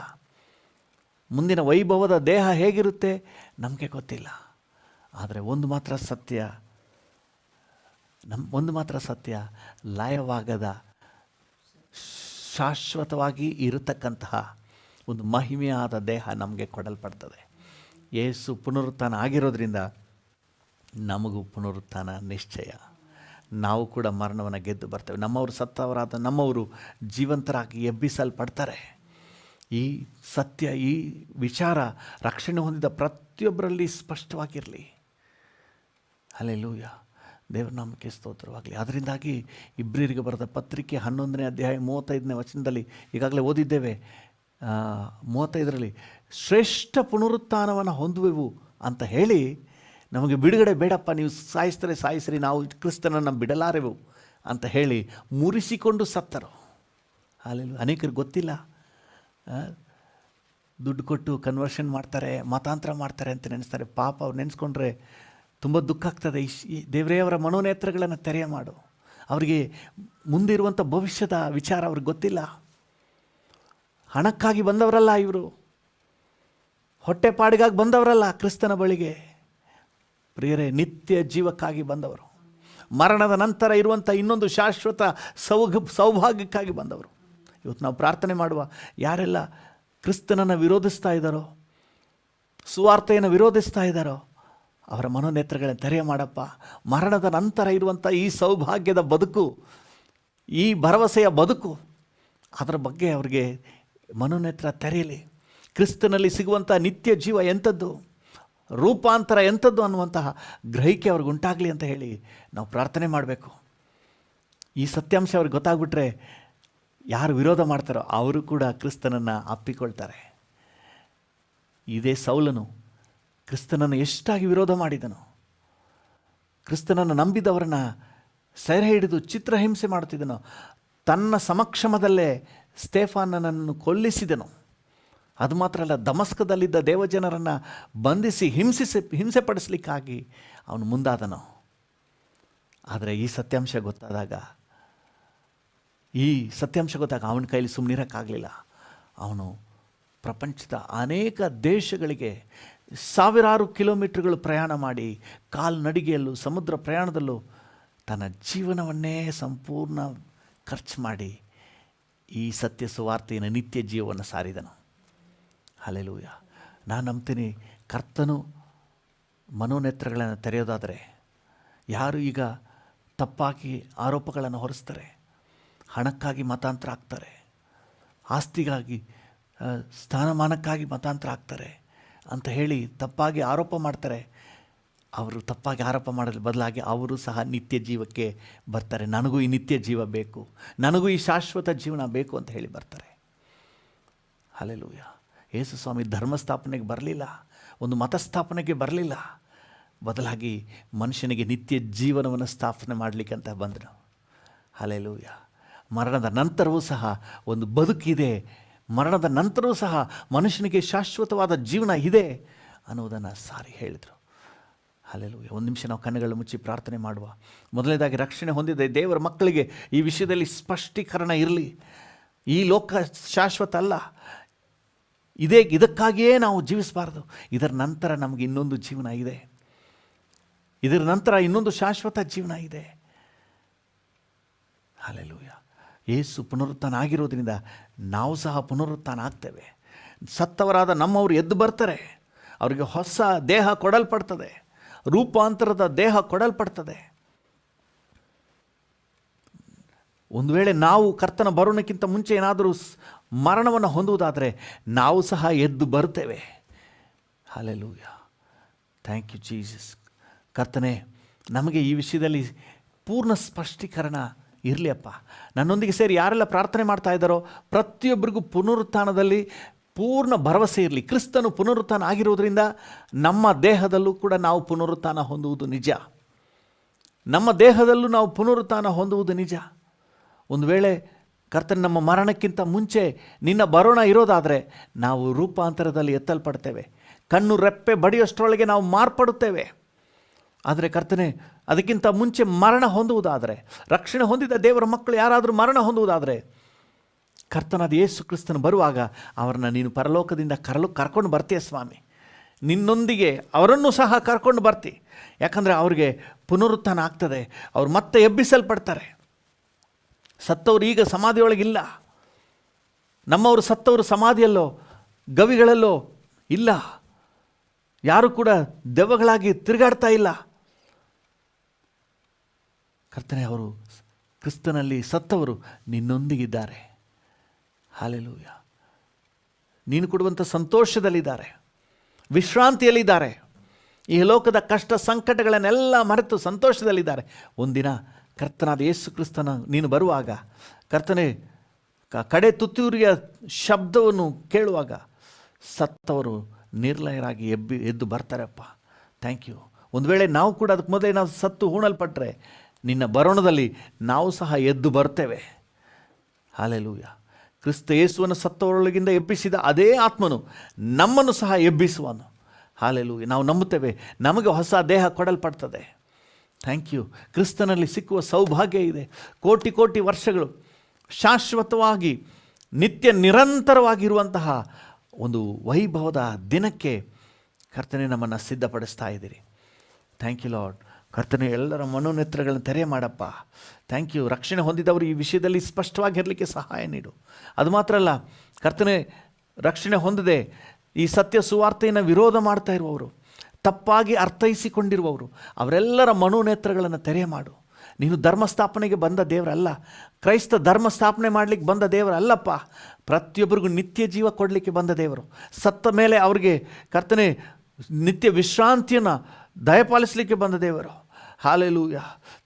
ಮುಂದಿನ ವೈಭವದ ದೇಹ ಹೇಗಿರುತ್ತೆ ನಮಗೆ ಗೊತ್ತಿಲ್ಲ. ಆದರೆ ಒಂದು ಮಾತ್ರ ಸತ್ಯ, ಲಯವಾಗದ, ಶಾಶ್ವತವಾಗಿ ಇರತಕ್ಕಂತಹ ಒಂದು ಮಹಿಮೆಯಾದ ದೇಹ ನಮಗೆ ಕೊಡಲ್ಪಡ್ತದೆ. ಯೇಸು ಪುನರುತ್ಥಾನ ಆಗಿರೋದ್ರಿಂದ ನಮಗೂ ಪುನರುತ್ಥಾನ ನಿಶ್ಚಯ. ನಾವು ಕೂಡ ಮರಣವನ್ನು ಗೆದ್ದು ಬರ್ತೇವೆ. ಸತ್ತವರಾದ ನಮ್ಮವರು ಜೀವಂತರಾಗಿ ಎಬ್ಬಿಸಲ್ಪಡ್ತಾರೆ. ಈ ಸತ್ಯ, ಈ ವಿಚಾರ ರಕ್ಷಣೆ ಹೊಂದಿದ ಪ್ರತಿಯೊಬ್ಬರಲ್ಲಿ ಸ್ಪಷ್ಟವಾಗಿರಲಿ. ಹಲ್ಲೆಲೂಯ. ದೇವರ ನಾಮಕ್ಕೆ ಸ್ತೋತ್ರವಾಗಲಿ. ಅದರಿಂದಾಗಿ ಇಬ್ರಿಯರಿಗೆ ಬರೆದ ಪತ್ರಿಕೆ 11ನೇ ಅಧ್ಯಾಯ 35ನೇ ವಚನದಲ್ಲಿ ಈಗಾಗಲೇ ಓದಿದ್ದೇವೆ. 35ರಲ್ಲಿ ಶ್ರೇಷ್ಠ ಪುನರುತ್ಥಾನವನ್ನು ಹೊಂದುವೆವು ಅಂತ ಹೇಳಿ ನಮಗೆ ಬಿಡುಗಡೆ ಬೇಡಪ್ಪ, ನೀವು ಸಾಯಿಸ್ರಿ, ನಾವು ಕ್ರಿಸ್ತನನ್ನು ಬಿಡಲಾರೆವು ಅಂತ ಹೇಳಿ ಮುರಿಸಿಕೊಂಡು ಸತ್ತರು. ಅಲ್ಲಿ ಅನೇಕರಿಗೆ ಗೊತ್ತಿಲ್ಲ, ದುಡ್ಡು ಕೊಟ್ಟು ಕನ್ವರ್ಷನ್ ಮಾಡ್ತಾರೆ, ಮತಾಂತರ ಮಾಡ್ತಾರೆ ಅಂತ ನೆನೆಸ್ತಾರೆ. ಪಾಪ ಅವ್ರು ನೆನೆಸ್ಕೊಂಡ್ರೆ ತುಂಬ ದುಃಖ ಆಗ್ತದೆ. ದೇವರೇ ಅವರ ಮನೋನೇತ್ರಗಳನ್ನು ತೆರೆಯ ಮಾಡು. ಅವರಿಗೆ ಮುಂದಿರುವಂಥ ಭವಿಷ್ಯದ ವಿಚಾರ ಅವ್ರಿಗೆ ಗೊತ್ತಿಲ್ಲ. ಹಣಕ್ಕಾಗಿ ಬಂದವರಲ್ಲ ಇವರು, ಹೊಟ್ಟೆಪಾಡಿಗಾಗಿ ಬಂದವರಲ್ಲ ಕ್ರಿಸ್ತನ ಬಳಿಗೆ. ಪ್ರಿಯರೇ, ನಿತ್ಯ ಜೀವಕ್ಕಾಗಿ ಬಂದವರು, ಮರಣದ ನಂತರ ಇರುವಂಥ ಇನ್ನೊಂದು ಶಾಶ್ವತ ಸೌಭಾಗ್ಯಕ್ಕಾಗಿ ಬಂದವರು. ಇವತ್ತು ನಾವು ಪ್ರಾರ್ಥನೆ ಮಾಡುವ ಯಾರೆಲ್ಲ ಕ್ರಿಸ್ತನನ್ನು ವಿರೋಧಿಸ್ತಾ ಇದ್ದಾರೋ, ಸುವಾರ್ತೆಯನ್ನು ವಿರೋಧಿಸ್ತಾ ಇದ್ದಾರೋ ಅವರ ಮನೋನೇತ್ರಗಳನ್ನು ತೆರೆಯ ಮಾಡಪ್ಪ. ಮರಣದ ನಂತರ ಇರುವಂಥ ಈ ಸೌಭಾಗ್ಯದ ಬದುಕು, ಈ ಭರವಸೆಯ ಬದುಕು, ಅದರ ಬಗ್ಗೆ ಅವರಿಗೆ ಮನೋನೇತ್ರ ತೆರೆಯಲಿ. ಕ್ರಿಸ್ತನಲ್ಲಿ ಸಿಗುವಂಥ ನಿತ್ಯ ಜೀವ ಎಂಥದ್ದು, ರೂಪಾಂತರ ಎಂಥದ್ದು ಅನ್ನುವಂತಹ ಗ್ರಹಿಕೆ ಅವ್ರಿಗೆ ಉಂಟಾಗಲಿ ಅಂತ ಹೇಳಿ ನಾವು ಪ್ರಾರ್ಥನೆ ಮಾಡಬೇಕು. ಈ ಸತ್ಯಾಂಶ ಅವ್ರಿಗೆ ಗೊತ್ತಾಗ್ಬಿಟ್ರೆ ಯಾರು ವಿರೋಧ ಮಾಡ್ತಾರೋ ಅವರು ಕೂಡ ಕ್ರಿಸ್ತನನ್ನು ಅಪ್ಪಿಕೊಳ್ತಾರೆ. ಇದೇ ಸೌಲನು ಕ್ರಿಸ್ತನನ್ನು ಎಷ್ಟಾಗಿ ವಿರೋಧ ಮಾಡಿದನು. ಕ್ರಿಸ್ತನನ್ನು ನಂಬಿದವರನ್ನು ಸೆರೆ ಹಿಡಿದು ಚಿತ್ರಹಿಂಸೆ ಮಾಡುತ್ತಿದ್ದನು. ತನ್ನ ಸಮಕ್ಷಮದಲ್ಲೇ ಸ್ಟೇಫಾನನನ್ನು ಕೊಲ್ಲಿಸಿದನು. ಅದು ಮಾತ್ರ ಅಲ್ಲ, ದಮಸ್ಕದಲ್ಲಿದ್ದ ದೇವಜನರನ್ನು ಬಂಧಿಸಿ ಹಿಂಸೆ ಪಡಿಸಲಿಕ್ಕಾಗಿ ಅವನು ಮುಂದಾದನು. ಆದರೆ ಈ ಸತ್ಯಾಂಶ ಗೊತ್ತಾದಾಗ ಅವನ ಕೈಲಿ ಸುಮ್ಮನಿರೋಕ್ಕಾಗಲಿಲ್ಲ. ಅವನು ಪ್ರಪಂಚದ ಅನೇಕ ದೇಶಗಳಿಗೆ ಸಾವಿರಾರು ಕಿಲೋಮೀಟರ್ಗಳು ಪ್ರಯಾಣ ಮಾಡಿ, ಕಾಲ್ನಡಿಗೆಯಲ್ಲೂ ಸಮುದ್ರ ಪ್ರಯಾಣದಲ್ಲೂ ತನ್ನ ಜೀವನವನ್ನೇ ಸಂಪೂರ್ಣ ಖರ್ಚು ಮಾಡಿ ಈ ಸತ್ಯ ಸುವಾರ್ತೆಯ ನಿತ್ಯ ಜೀವವನ್ನು ಸಾರಿದನು. ಹಲ್ಲೆಲೂಯ. ನಾನು ನಂಬ್ತೀನಿ, ಕರ್ತನು ಮನೋನೇತ್ರಗಳನ್ನು ತೆರೆಯೋದಾದರೆ ಯಾರು ಈಗ ತಪ್ಪಾಗಿ ಆರೋಪಗಳನ್ನು ಹೊರಿಸ್ತಾರೆ, ಹಣಕ್ಕಾಗಿ ಮತಾಂತರ ಆಗ್ತಾರೆ, ಆಸ್ತಿಗಾಗಿ ಸ್ಥಾನಮಾನಕ್ಕಾಗಿ ಮತಾಂತರ ಆಗ್ತಾರೆ ಅಂತ ಹೇಳಿ ತಪ್ಪಾಗಿ ಆರೋಪ ಮಾಡ್ತಾರೆ, ಅವರು ತಪ್ಪಾಗಿ ಆರೋಪ ಮಾಡೋದ್ರ ಬದಲಾಗಿ ಅವರು ಸಹ ನಿತ್ಯ ಜೀವಕ್ಕೆ ಬರ್ತಾರೆ. ನನಗೂ ಈ ನಿತ್ಯ ಜೀವ ಬೇಕು, ನನಗೂ ಈ ಶಾಶ್ವತ ಜೀವನ ಬೇಕು ಅಂತ ಹೇಳಿ ಬರ್ತಾರೆ. ಹಲ್ಲೆಲೂಯ. ಯೇಸು ಸ್ವಾಮಿ ಧರ್ಮ ಸ್ಥಾಪನೆಗೆ ಬರಲಿಲ್ಲ, ಒಂದು ಮತ ಸ್ಥಾಪನೆಗೆ ಬರಲಿಲ್ಲ, ಬದಲಾಗಿ ಮನುಷ್ಯನಿಗೆ ನಿತ್ಯ ಜೀವನವನ್ನು ಸ್ಥಾಪನೆ ಮಾಡಲಿಕ್ಕೆ ಅಂತ ಬಂದನು. ಹಲ್ಲೆಲೂಯ. ಮರಣದ ನಂತರವೂ ಸಹ ಒಂದು ಬದುಕಿದೆ, ಮರಣದ ನಂತರವೂ ಸಹ ಮನುಷ್ಯನಿಗೆ ಶಾಶ್ವತವಾದ ಜೀವನ ಇದೆ ಅನ್ನೋದನ್ನು ಸಾರಿ ಹೇಳಿದರು. ಹಲ್ಲೆಲೂಯ. ಒಂದು ನಿಮಿಷ ನಾವು ಕಣ್ಣುಗಳು ಮುಚ್ಚಿ ಪ್ರಾರ್ಥನೆ ಮಾಡುವ. ಮೊದಲನೇದಾಗಿ ರಕ್ಷಣೆ ಹೊಂದಿದೆ ದೇವರ ಮಕ್ಕಳಿಗೆ ಈ ವಿಷಯದಲ್ಲಿ ಸ್ಪಷ್ಟೀಕರಣ ಇರಲಿ. ಈ ಲೋಕ ಶಾಶ್ವತ ಅಲ್ಲ, ಇದಕ್ಕಾಗಿಯೇ ನಾವು ಜೀವಿಸಬಾರ್ದು. ಇದರ ನಂತರ ನಮಗೆ ಇನ್ನೊಂದು ಜೀವನ ಇದೆ, ಇದರ ನಂತರ ಇನ್ನೊಂದು ಶಾಶ್ವತ ಜೀವನ ಇದೆ. ಹಲ್ಲೆಲೂಯ. ಯೇಸು ಪುನರುತ್ಥಾನ ಆಗಿರೋದ್ರಿಂದ ನಾವು ಸಹ ಪುನರುತ್ಥಾನ ಆಗ್ತೇವೆ. ಸತ್ತವರಾದ ನಮ್ಮವರು ಎದ್ದು ಬರ್ತಾರೆ, ಅವರಿಗೆ ಹೊಸ ದೇಹ ಕೊಡಲ್ಪಡ್ತದೆ, ರೂಪಾಂತರದ ದೇಹ ಕೊಡಲ್ಪಡ್ತದೆ. ಒಂದು ವೇಳೆ ನಾವು ಕರ್ತನ ಬರೋಣಕ್ಕಿಂತ ಮುಂಚೆ ಏನಾದರೂ ಮರಣವನ್ನು ಹೊಂದುವುದಾದರೆ ನಾವು ಸಹ ಎದ್ದು ಬರ್ತೇವೆ. ಹಲ್ಲೆಲೂಯ. Thank you Jesus. ಕರ್ತನೆ, ನಮಗೆ ಈ ವಿಷಯದಲ್ಲಿ ಪೂರ್ಣ ಸ್ಪಷ್ಟೀಕರಣ ಇರಲಿ ಅಪ್ಪ. ನನ್ನೊಂದಿಗೆ ಸೇರಿ ಯಾರೆಲ್ಲ ಪ್ರಾರ್ಥನೆ ಮಾಡ್ತಾ ಇದ್ದಾರೋ ಪ್ರತಿಯೊಬ್ಬರಿಗೂ ಪುನರುತ್ಥಾನದಲ್ಲಿ ಪೂರ್ಣ ಭರವಸೆ ಇರಲಿ. ಕ್ರಿಸ್ತನು ಪುನರುತ್ಥಾನ ಆಗಿರೋದ್ರಿಂದ ನಮ್ಮ ದೇಹದಲ್ಲೂ ಕೂಡ ನಾವು ಪುನರುತ್ಥಾನ ಹೊಂದುವುದು ನಿಜ, ನಮ್ಮ ದೇಹದಲ್ಲೂ ನಾವು ಪುನರುತ್ಥಾನ ಹೊಂದುವುದು ನಿಜ. ಒಂದು ವೇಳೆ ಕರ್ತನ ನಮ್ಮ ಮರಣಕ್ಕಿಂತ ಮುಂಚೆ ನಿನ್ನ ಬರೋಣ ಇರೋದಾದರೆ ನಾವು ರೂಪಾಂತರದಲ್ಲಿ ಎತ್ತಲ್ಪಡ್ತೇವೆ, ಕಣ್ಣು ರೆಪ್ಪೆ ಬಡಿಯೋಷ್ಟರೊಳಗೆ ನಾವು ಮಾರ್ಪಡುತ್ತೇವೆ. ಆದರೆ ಕರ್ತನೆ, ಅದಕ್ಕಿಂತ ಮುಂಚೆ ಮರಣ ಹೊಂದುವುದಾದರೆ, ರಕ್ಷಣೆ ಹೊಂದಿದ ದೇವರ ಮಕ್ಕಳು ಯಾರಾದರೂ ಮರಣ ಹೊಂದುವುದಾದರೆ, ಕರ್ತನಾದ ಯೇಸು ಕ್ರಿಸ್ತನು ಬರುವಾಗ ಅವರನ್ನು ನೀನು ಪರಲೋಕದಿಂದ ಕರ್ಕೊಂಡು ಬರ್ತೀಯ ಸ್ವಾಮಿ. ನಿನ್ನೊಂದಿಗೆ ಅವರನ್ನು ಸಹ ಕರ್ಕೊಂಡು ಬರ್ತಿ. ಯಾಕಂದರೆ ಅವ್ರಿಗೆ ಪುನರುತ್ಥಾನ ಆಗ್ತದೆ, ಅವ್ರು ಮತ್ತೆ ಎಬ್ಬಿಸಲ್ಪಡ್ತಾರೆ. ಸತ್ತವರು ಈಗ ಸಮಾಧಿಯೊಳಗಿಲ್ಲ. ನಮ್ಮವರು ಸತ್ತವರು ಸಮಾಧಿಯಲ್ಲೋ ಗವಿಗಳಲ್ಲೋ ಇಲ್ಲ, ಯಾರು ಕೂಡ ದೆವ್ವಗಳಾಗಿ ತಿರುಗಾಡ್ತಾ ಇಲ್ಲ. ಕರ್ತನೆ, ಅವರು ಕ್ರಿಸ್ತನಲ್ಲಿ ಸತ್ತವರು ನಿನ್ನೊಂದಿಗಿದ್ದಾರೆ. ಹಲ್ಲೆಲೂಯ. ನೀನು ಕೊಡುವಂಥ ಸಂತೋಷದಲ್ಲಿದ್ದಾರೆ, ವಿಶ್ರಾಂತಿಯಲ್ಲಿದ್ದಾರೆ. ಈ ಲೋಕದ ಕಷ್ಟ ಸಂಕಟಗಳನ್ನೆಲ್ಲ ಮರೆತು ಸಂತೋಷದಲ್ಲಿದ್ದಾರೆ. ಒಂದಿನ ಕರ್ತನಾದ ಯೇಸು ಕ್ರಿಸ್ತನ ನೀನು ಬರುವಾಗ, ಕರ್ತನೆ ಕಡೆ ತುತ್ತೂರಿಯ ಶಬ್ದವನ್ನು ಕೇಳುವಾಗ ಸತ್ತವರು ನಿರ್ಲಯರಾಗಿ ಎದ್ದು ಬರ್ತಾರಪ್ಪ. Thank you. ಒಂದು ವೇಳೆ ನಾವು ಕೂಡ ಅದಕ್ಕೆ ಮೊದಲೇ ನಾವು ಸತ್ತು ಹೂಣಲ್ಪಟ್ಟರೆ ನಿನ್ನ ಬರೋಣದಲ್ಲಿ ನಾವು ಸಹ ಎದ್ದು ಬರ್ತೇವೆ. ಹಲ್ಲೆಲೂಯ. ಕ್ರಿಸ್ತ ಯೇಸುವನ್ನು ಸತ್ತವರೊಳಗಿಂದ ಎಬ್ಬಿಸಿದ ಅದೇ ಆತ್ಮನು ನಮ್ಮನ್ನು ಸಹ ಎಬ್ಬಿಸುವನು. ಹಲ್ಲೆಲೂಯ. ನಾವು ನಂಬುತ್ತೇವೆ, ನಮಗೆ ಹೊಸ ದೇಹ ಕೊಡಲ್ಪಡ್ತದೆ. Thank you. ಕ್ರಿಸ್ತನಲ್ಲಿ ಸಿಕ್ಕುವ ಸೌಭಾಗ್ಯ ಇದೆ. ಕೋಟಿ ಕೋಟಿ ವರ್ಷಗಳು ಶಾಶ್ವತವಾಗಿ ನಿತ್ಯ ನಿರಂತರವಾಗಿರುವಂತಹ ಒಂದು ವೈಭವದ ದಿನಕ್ಕೆ ಕರ್ತನೆ ನಮ್ಮನ್ನು ಸಿದ್ಧಪಡಿಸ್ತಾ ಇದ್ದೀರಿ. Thank you lord. ಕರ್ತನೆ ಎಲ್ಲರ ಮನೋನೇತ್ರಗಳನ್ನು ತೆರೆ ಮಾಡಪ್ಪ. Thank you. ರಕ್ಷಣೆ ಹೊಂದಿದವರು ಈ ವಿಷಯದಲ್ಲಿ ಸ್ಪಷ್ಟವಾಗಿರಲಿಕ್ಕೆ ಸಹಾಯ ನೀಡು. ಅದು ಮಾತ್ರ ಅಲ್ಲ ಕರ್ತನೆ, ರಕ್ಷಣೆ ಹೊಂದದೆ ಈ ಸತ್ಯ ಸುವಾರ್ತೆಯನ್ನು ವಿರೋಧ ಮಾಡ್ತಾ ಇರುವವರು, ತಪ್ಪಾಗಿ ಅರ್ಥೈಸಿಕೊಂಡಿರುವವರು, ಅವರೆಲ್ಲರ ಮನೋನೇತ್ರಗಳನ್ನು ತೆರೆ ಮಾಡು. ನೀನು ಧರ್ಮಸ್ಥಾಪನೆಗೆ ಬಂದ ದೇವರಲ್ಲ, ಕ್ರೈಸ್ತ ಧರ್ಮ ಸ್ಥಾಪನೆ ಮಾಡಲಿಕ್ಕೆ ಬಂದ ದೇವರಲ್ಲಪ್ಪ. ಪ್ರತಿಯೊಬ್ಬರಿಗೂ ನಿತ್ಯ ಜೀವ ಕೊಡಲಿಕ್ಕೆ ಬಂದ ದೇವರು. ಸತ್ತ ಮೇಲೆ ಅವ್ರಿಗೆ ಕರ್ತನೆ ನಿತ್ಯ ವಿಶ್ರಾಂತಿಯನ್ನು ದಯಪಾಲಿಸಲಿಕ್ಕೆ ಬಂದ ದೇವರು. ಹಾಲೆಲೂಯ.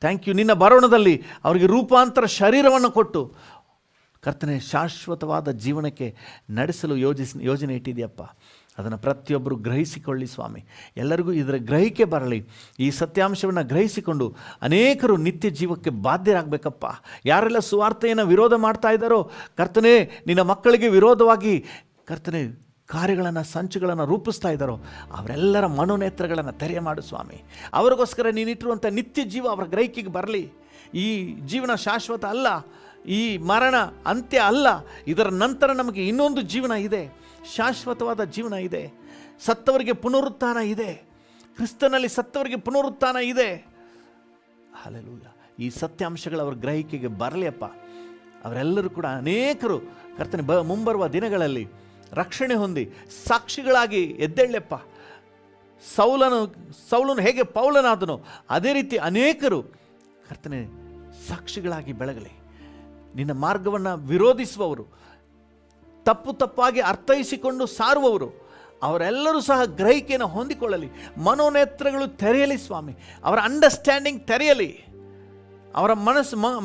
Thank you. ನಿನ್ನ ಬರೋಣದಲ್ಲಿ ಅವರಿಗೆ ರೂಪಾಂತರ ಶರೀರವನ್ನು ಕೊಟ್ಟು ಕರ್ತನೆ ಶಾಶ್ವತವಾದ ಜೀವನಕ್ಕೆ ನಡೆಸಲು ಯೋಜನೆ ಇಟ್ಟಿದೆಯಪ್ಪ. ಅದನ್ನು ಪ್ರತಿಯೊಬ್ಬರು ಗ್ರಹಿಸಿಕೊಳ್ಳಿ ಸ್ವಾಮಿ. ಎಲ್ಲರಿಗೂ ಇದರ ಗ್ರಹಿಕೆ ಬರಲಿ. ಈ ಸತ್ಯಾಂಶವನ್ನು ಗ್ರಹಿಸಿಕೊಂಡು ಅನೇಕರು ನಿತ್ಯ ಜೀವಕ್ಕೆ ಬಾಧ್ಯರಾಗಬೇಕಪ್ಪ. ಯಾರೆಲ್ಲ ಸುವಾರ್ತೆಯನ್ನು ವಿರೋಧ ಮಾಡ್ತಾ ಇದ್ದಾರೋ ಕರ್ತನೆ, ನಿನ್ನ ಮಕ್ಕಳಿಗೆ ವಿರೋಧವಾಗಿ ಕರ್ತನೆ ಕಾರ್ಯಗಳನ್ನು ಸಂಚುಗಳನ್ನು ರೂಪಿಸ್ತಾ ಇದ್ದಾರೋ ಅವರೆಲ್ಲರ ಮನೋನೇತ್ರಗಳನ್ನು ತೆರೆ ಮಾಡು ಸ್ವಾಮಿ. ಅವರಿಗೋಸ್ಕರ ನೀನಿಟ್ಟಿರುವಂಥ ನಿತ್ಯ ಜೀವ ಅವರ ಗ್ರಹಿಕೆಗೆ ಬರಲಿ. ಈ ಜೀವನ ಶಾಶ್ವತ ಅಲ್ಲ, ಈ ಮರಣ ಅಂತ್ಯ ಅಲ್ಲ, ಇದರ ನಂತರ ನಮಗೆ ಇನ್ನೊಂದು ಜೀವನ ಇದೆ, ಶಾಶ್ವತವಾದ ಜೀವನ ಇದೆ. ಸತ್ತವರಿಗೆ ಪುನರುತ್ಥಾನ ಇದೆ, ಕ್ರಿಸ್ತನಲ್ಲಿ ಸತ್ತವರಿಗೆ ಪುನರುತ್ಥಾನ ಇದೆ. ಹಲ್ಲೆಲೂಯ. ಈ ಸತ್ಯಾಂಶಗಳು ಅವರ ಗ್ರಹಿಕೆಗೆ ಬರಲಿಯಪ್ಪ. ಅವರೆಲ್ಲರೂ ಕೂಡ ಅನೇಕರು ಕರ್ತನೆ ಮುಂಬರುವ ದಿನಗಳಲ್ಲಿ ರಕ್ಷಣೆ ಹೊಂದಿ ಸಾಕ್ಷಿಗಳಾಗಿ ಎದ್ದೇಳಪ್ಪ. ಸೌಲನು ಹೇಗೆ ಪೌಲನಾದನೋ ಅದೇ ರೀತಿ ಅನೇಕರು ಕರ್ತನೆ ಸಾಕ್ಷಿಗಳಾಗಿ ಬೆಳಗಲಿ. ನಿನ್ನ ಮಾರ್ಗವನ್ನು ವಿರೋಧಿಸುವವರು, ತಪ್ಪಾಗಿ ಅರ್ಥೈಸಿಕೊಂಡು ಸಾರುವವರು, ಅವರೆಲ್ಲರೂ ಸಹ ಗ್ರಹಿಕೆಯನ್ನು ಹೊಂದಿಕೊಳ್ಳಲಿ. ಮನೋನೇತ್ರಗಳು ತೆರೆಯಲಿ ಸ್ವಾಮಿ. ಅವರ ಅಂಡರ್ಸ್ಟ್ಯಾಂಡಿಂಗ್ ತೆರೆಯಲಿ. ಅವರ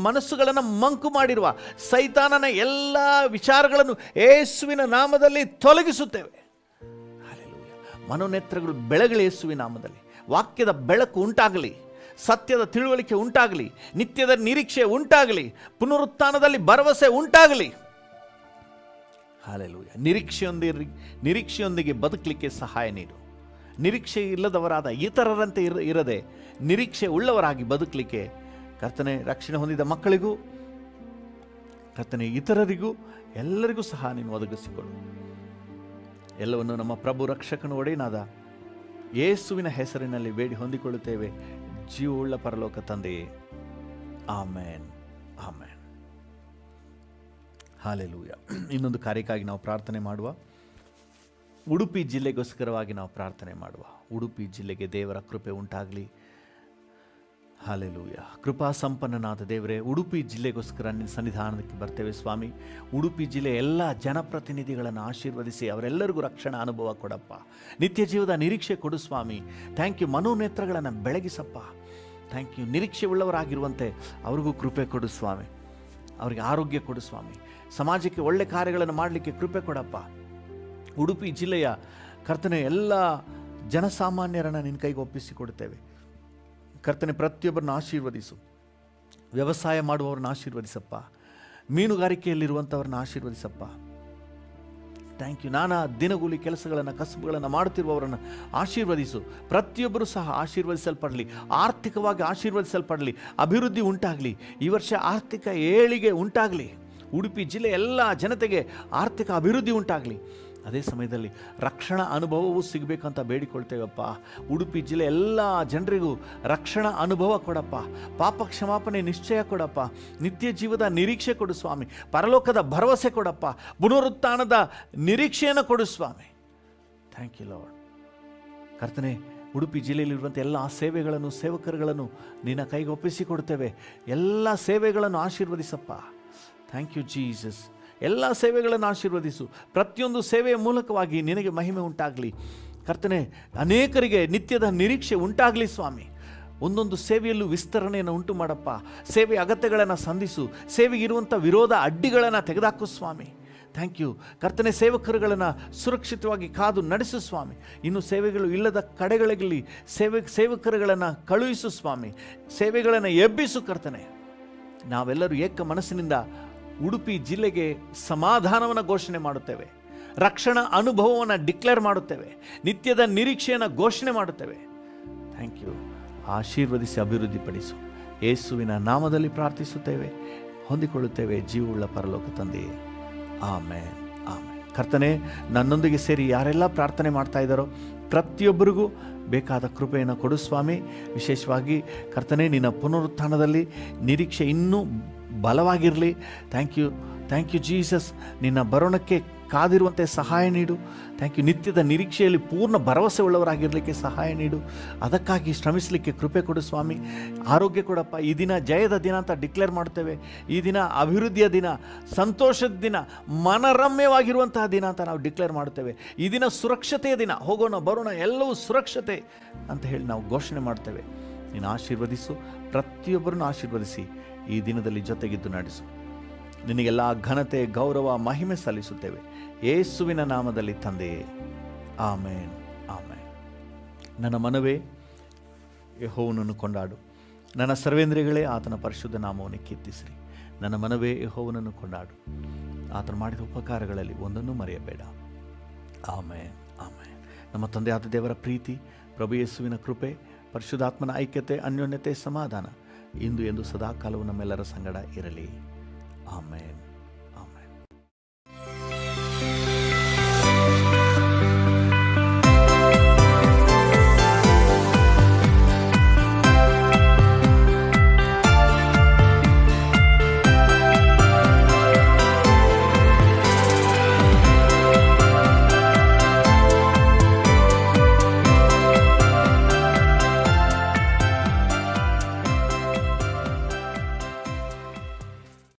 ಮನಸ್ಸುಗಳನ್ನು ಮಂಕು ಮಾಡಿರುವ ಸೈತಾನನ ಎಲ್ಲ ವಿಚಾರಗಳನ್ನು ಯೇಸುವಿನ ನಾಮದಲ್ಲಿ ತೊಲಗಿಸುತ್ತೇವೆ. ಮನೋನೇತ್ರಗಳು ಬೆಳಗಲಿ ಯೇಸುವಿನ ನಾಮದಲ್ಲಿ. ವಾಕ್ಯದ ಬೆಳಕು ಉಂಟಾಗಲಿ, ಸತ್ಯದ ತಿಳುವಳಿಕೆ ಉಂಟಾಗಲಿ, ನಿತ್ಯದ ನಿರೀಕ್ಷೆ ಉಂಟಾಗಲಿ, ಪುನರುತ್ಥಾನದಲ್ಲಿ ಭರವಸೆ ಉಂಟಾಗಲಿ. ಹಲ್ಲೆಲೂಯ. ನಿರೀಕ್ಷೆಯೊಂದಿಗೆ ಬದುಕಲಿಕ್ಕೆ ಸಹಾಯ ನೀಡು. ನಿರೀಕ್ಷೆ ಇಲ್ಲದವರಾದ ಇತರರಂತೆ ಇರದೆ ನಿರೀಕ್ಷೆ ಉಳ್ಳವರಾಗಿ ಬದುಕಲಿಕ್ಕೆ ಕರ್ತನೆ ರಕ್ಷಣೆ ಹೊಂದಿದ ಮಕ್ಕಳಿಗೂ ಕರ್ತನೆ ಇತರರಿಗೂ ಎಲ್ಲರಿಗೂ ಸಹ ನೀನು ಒದಗಿಸಿಕೊಡು. ಎಲ್ಲವನ್ನು ನಮ್ಮ ಪ್ರಭು ರಕ್ಷಕನ ಒಡೆಯನಾದ ಯೇಸುವಿನ ಹೆಸರಿನಲ್ಲಿ ಬೇಡಿ ಹೊಂದಿಕೊಳ್ಳುತ್ತೇವೆ, ಜೀವವುಳ್ಳ ಪರಲೋಕ ತಂದೆಯೇ. ಆಮೇನ್, ಆಮೇನ್. ಹಲ್ಲೆಲೂಯ. ಇನ್ನೊಂದು ಕಾರ್ಯಕ್ಕಾಗಿ ನಾವು ಪ್ರಾರ್ಥನೆ ಮಾಡುವ. ಉಡುಪಿ ಜಿಲ್ಲೆಗೋಸ್ಕರವಾಗಿ ನಾವು ಪ್ರಾರ್ಥನೆ ಮಾಡುವ. ಉಡುಪಿ ಜಿಲ್ಲೆಗೆ ದೇವರ ಕೃಪೆ ಉಂಟಾಗಲಿ. ಹಲ್ಲೆಲೂಯ. ಕೃಪಾ ಸಂಪನ್ನನಾದ ದೇವರೇ, ಉಡುಪಿ ಜಿಲ್ಲೆಗೋಸ್ಕರ ನಿನ್ನ ಸನ್ನಿಧಾನಕ್ಕೆ ಬರ್ತೇವೆ ಸ್ವಾಮಿ. ಉಡುಪಿ ಜಿಲ್ಲೆ ಎಲ್ಲ ಜನಪ್ರತಿನಿಧಿಗಳನ್ನು ಆಶೀರ್ವದಿಸಿ ಅವರೆಲ್ಲರಿಗೂ ರಕ್ಷಣಾ ಅನುಭವ ಕೊಡಪ್ಪ. ನಿತ್ಯ ಜೀವದ ನಿರೀಕ್ಷೆ ಕೊಡು ಸ್ವಾಮಿ. Thank you. ಮನೋನೇತ್ರಗಳನ್ನು ಬೆಳಗಿಸಪ್ಪ. Thank you. ನಿರೀಕ್ಷೆ ಉಳ್ಳವರಾಗಿರುವಂತೆ ಅವ್ರಿಗೂ ಕೃಪೆ ಕೊಡು ಸ್ವಾಮಿ. ಅವರಿಗೆ ಆರೋಗ್ಯ ಕೊಡು ಸ್ವಾಮಿ. ಸಮಾಜಕ್ಕೆ ಒಳ್ಳೆ ಕಾರ್ಯಗಳನ್ನು ಮಾಡಲಿಕ್ಕೆ ಕೃಪೆ ಕೊಡಪ್ಪ. ಉಡುಪಿ ಜಿಲ್ಲೆಯ ಕರ್ತನೆ ಎಲ್ಲ ಜನಸಾಮಾನ್ಯರನ್ನು ನಿನ್ನ ಕೈಗೆ ಒಪ್ಪಿಸಿಕೊಡುತ್ತೇವೆ ಕರ್ತನೆ. ಪ್ರತಿಯೊಬ್ಬರನ್ನ ಆಶೀರ್ವದಿಸು. ವ್ಯವಸಾಯ ಮಾಡುವವ್ರನ್ನ ಆಶೀರ್ವದಿಸಪ್ಪ. ಮೀನುಗಾರಿಕೆಯಲ್ಲಿರುವಂಥವ್ರನ್ನ ಆಶೀರ್ವದಿಸಪ್ಪ. Thank you. ನಾನಾ ದಿನಗೂಲಿ ಕೆಲಸಗಳನ್ನು ಕಸುಬುಗಳನ್ನು ಮಾಡುತ್ತಿರುವವರನ್ನು ಆಶೀರ್ವದಿಸು. ಪ್ರತಿಯೊಬ್ಬರೂ ಸಹ ಆಶೀರ್ವದಿಸಲ್ಪಡಲಿ, ಆರ್ಥಿಕವಾಗಿ ಆಶೀರ್ವದಿಸಲ್ಪಡಲಿ, ಅಭಿವೃದ್ಧಿ ಉಂಟಾಗಲಿ. ಈ ವರ್ಷ ಆರ್ಥಿಕ ಏಳಿಗೆ ಉಂಟಾಗಲಿ. ಉಡುಪಿ ಜಿಲ್ಲೆ ಎಲ್ಲ ಜನತೆಗೆ ಆರ್ಥಿಕ ಅಭಿವೃದ್ಧಿ ಉಂಟಾಗಲಿ. ಅದೇ ಸಮಯದಲ್ಲಿ ರಕ್ಷಣಾ ಅನುಭವವೂ ಸಿಗಬೇಕಂತ ಬೇಡಿಕೊಳ್ತೇವಪ್ಪ. ಉಡುಪಿ ಜಿಲ್ಲೆ ಎಲ್ಲ ಜನರಿಗೂ ರಕ್ಷಣಾ ಅನುಭವ ಕೊಡಪ್ಪ. ಪಾಪ ಕ್ಷಮಾಪಣೆ ನಿಶ್ಚಯ ಕೊಡಪ್ಪ. ನಿತ್ಯ ಜೀವದ ನಿರೀಕ್ಷೆ ಕೊಡು ಸ್ವಾಮಿ. ಪರಲೋಕದ ಭರವಸೆ ಕೊಡಪ್ಪ. ಪುನರುತ್ಥಾನದ ನಿರೀಕ್ಷೆಯನ್ನು ಕೊಡು ಸ್ವಾಮಿ. Thank you lord. ಕರ್ತನೆ, ಉಡುಪಿ ಜಿಲ್ಲೆಯಲ್ಲಿರುವಂಥ ಎಲ್ಲ ಸೇವೆಗಳನ್ನು, ಸೇವಕರುಗಳನ್ನು ನಿನ್ನ ಕೈಗೆ ಒಪ್ಪಿಸಿಕೊಡ್ತೇವೆ. ಎಲ್ಲ ಸೇವೆಗಳನ್ನು ಆಶೀರ್ವದಿಸಪ್ಪ. Thank you Jesus. ಎಲ್ಲ ಸೇವೆಗಳನ್ನು ಆಶೀರ್ವದಿಸು. ಪ್ರತಿಯೊಂದು ಸೇವೆಯ ಮೂಲಕವಾಗಿ ನಿನಗೆ ಮಹಿಮೆ ಉಂಟಾಗಲಿ ಕರ್ತನೆ. ಅನೇಕರಿಗೆ ನಿತ್ಯದ ನಿರೀಕ್ಷೆ ಉಂಟಾಗಲಿ ಸ್ವಾಮಿ. ಒಂದೊಂದು ಸೇವೆಯಲ್ಲೂ ವಿಸ್ತರಣೆಯನ್ನು ಉಂಟು ಮಾಡಪ್ಪ. ಸೇವೆಯ ಅಗತ್ಯಗಳನ್ನು ಸಂಧಿಸು. ಸೇವೆಗೆ ಇರುವಂಥ ವಿರೋಧ ಅಡ್ಡಿಗಳನ್ನು ತೆಗೆದುಹಾಕು ಸ್ವಾಮಿ. ಥ್ಯಾಂಕ್ ಯು ಕರ್ತನೆ. ಸೇವಕರುಗಳನ್ನು ಸುರಕ್ಷಿತವಾಗಿ ಕಾದು ನಡೆಸು ಸ್ವಾಮಿ. ಇನ್ನು ಸೇವೆಗಳು ಇಲ್ಲದ ಕಡೆಗಳಲ್ಲಿ ಸೇವಕರುಗಳನ್ನು ಕಳುಹಿಸು ಸ್ವಾಮಿ. ಸೇವೆಗಳನ್ನು ಎಬ್ಬಿಸು ಕರ್ತನೆ. ನಾವೆಲ್ಲರೂ ಏಕ ಮನಸ್ಸಿನಿಂದ ಉಡುಪಿ ಜಿಲ್ಲೆಗೆ ಸಮಾಧಾನವನ್ನು ಘೋಷಣೆ ಮಾಡುತ್ತೇವೆ. ರಕ್ಷಣಾ ಅನುಭವವನ್ನು ಡಿಕ್ಲೇರ್ ಮಾಡುತ್ತೇವೆ. ನಿತ್ಯದ ನಿರೀಕ್ಷೆಯನ್ನು ಘೋಷಣೆ ಮಾಡುತ್ತೇವೆ. Thank you. ಆಶೀರ್ವದಿಸಿ ಅಭಿವೃದ್ಧಿಪಡಿಸು. ಯೇಸುವಿನ ನಾಮದಲ್ಲಿ ಪ್ರಾರ್ಥಿಸುತ್ತೇವೆ, ಹೊಂದಿಕೊಳ್ಳುತ್ತೇವೆ ಜೀವವುಳ್ಳ ಪರಲೋಕ ತಂದೆಯೇ. ಆಮೇನ್, ಆಮೇನ್. ಕರ್ತನೇ, ನನ್ನೊಂದಿಗೆ ಸೇರಿ ಯಾರೆಲ್ಲ ಪ್ರಾರ್ಥನೆ ಮಾಡ್ತಾ ಇದ್ದಾರೋ ಪ್ರತಿಯೊಬ್ಬರಿಗೂ ಬೇಕಾದ ಕೃಪೆಯನ್ನು ಕೊಡು ಸ್ವಾಮಿ. ವಿಶೇಷವಾಗಿ ಕರ್ತನೇ, ನಿನ್ನ ಪುನರುತ್ಥಾನದಲ್ಲಿ ನಿರೀಕ್ಷೆ ಇನ್ನೂ ಬಲವಾಗಿರಲಿ. Thank you Jesus. ನಿನ್ನ ಬರೋಣಕ್ಕೆ ಕಾದಿರುವಂತೆ ಸಹಾಯ ನೀಡು. Thank you. ನಿತ್ಯದ ನಿರೀಕ್ಷೆಯಲ್ಲಿ ಪೂರ್ಣ ಭರವಸೆ ಉಳ್ಳವರಾಗಿರಲಿಕ್ಕೆ ಸಹಾಯ ನೀಡು. ಅದಕ್ಕಾಗಿ ಶ್ರಮಿಸಲಿಕ್ಕೆ ಕೃಪೆ ಕೊಡು ಸ್ವಾಮಿ. ಆರೋಗ್ಯ ಕೊಡಪ್ಪ. ಈ ದಿನ ಜಯದ ದಿನ ಅಂತ ಡಿಕ್ಲೇರ್ ಮಾಡ್ತೇವೆ. ಈ ದಿನ ಅಭಿವೃದ್ಧಿಯ ದಿನ, ಸಂತೋಷದ ದಿನ, ಮನರಮ್ಯವಾಗಿರುವಂತಹ ದಿನ ಅಂತ ನಾವು ಡಿಕ್ಲೇರ್ ಮಾಡ್ತೇವೆ. ಈ ದಿನ ಸುರಕ್ಷತೆಯ ದಿನ. ಹೋಗೋಣ ಬರೋಣ ಎಲ್ಲವೂ ಸುರಕ್ಷತೆ ಅಂತ ಹೇಳಿ ನಾವು ಘೋಷಣೆ ಮಾಡ್ತೇವೆ. ನೀನು ಆಶೀರ್ವದಿಸು, ಪ್ರತಿಯೊಬ್ಬರನ್ನು ಆಶೀರ್ವದಿಸಿ ಈ ದಿನದಲ್ಲಿ ಜೊತೆಗಿದ್ದು ನಡೆಸು. ನಿನಗೆಲ್ಲ ಘನತೆ, ಗೌರವ, ಮಹಿಮೆ ಸಲ್ಲಿಸುತ್ತೇವೆ ಯೇಸುವಿನ ನಾಮದಲ್ಲಿ ತಂದೆಯೇ, ಆಮೇನ್, ಆಮೇನ್. ನನ್ನ ಮನವೇ ಯೆಹೋವನನ್ನು ಕೊಂಡಾಡು, ನನ್ನ ಸರ್ವೇಂದ್ರಿಯಗಳೇ ಆತನ ಪರಿಶುದ್ಧ ನಾಮವನ್ನು ಕೀರ್ತಿಸಿರಿ. ನನ್ನ ಮನವೇ ಯೆಹೋವನನ್ನು ಕೊಂಡಾಡು, ಆತನು ಮಾಡಿದ ಉಪಕಾರಗಳಲ್ಲಿ ಒಂದನ್ನು ಮರೆಯಬೇಡ. ಆಮೇನ್, ಆಮೇನ್. ನಮ್ಮ ತಂದೆಯಾದ ದೇವರ ಪ್ರೀತಿ, ಪ್ರಭು ಯೇಸುವಿನ ಕೃಪೆ, ಪರಿಶುದ್ಧಾತ್ಮನ ಐಕ್ಯತೆ, ಅನ್ಯೋನ್ಯತೆ, ಸಮಾಧಾನ ಇಂದು ಎಂದು ಸದಾಕಾಲವು ನಮ್ಮೆಲ್ಲರ ಸಂಗಡ ಇರಲಿ. ಆಮೇನ್.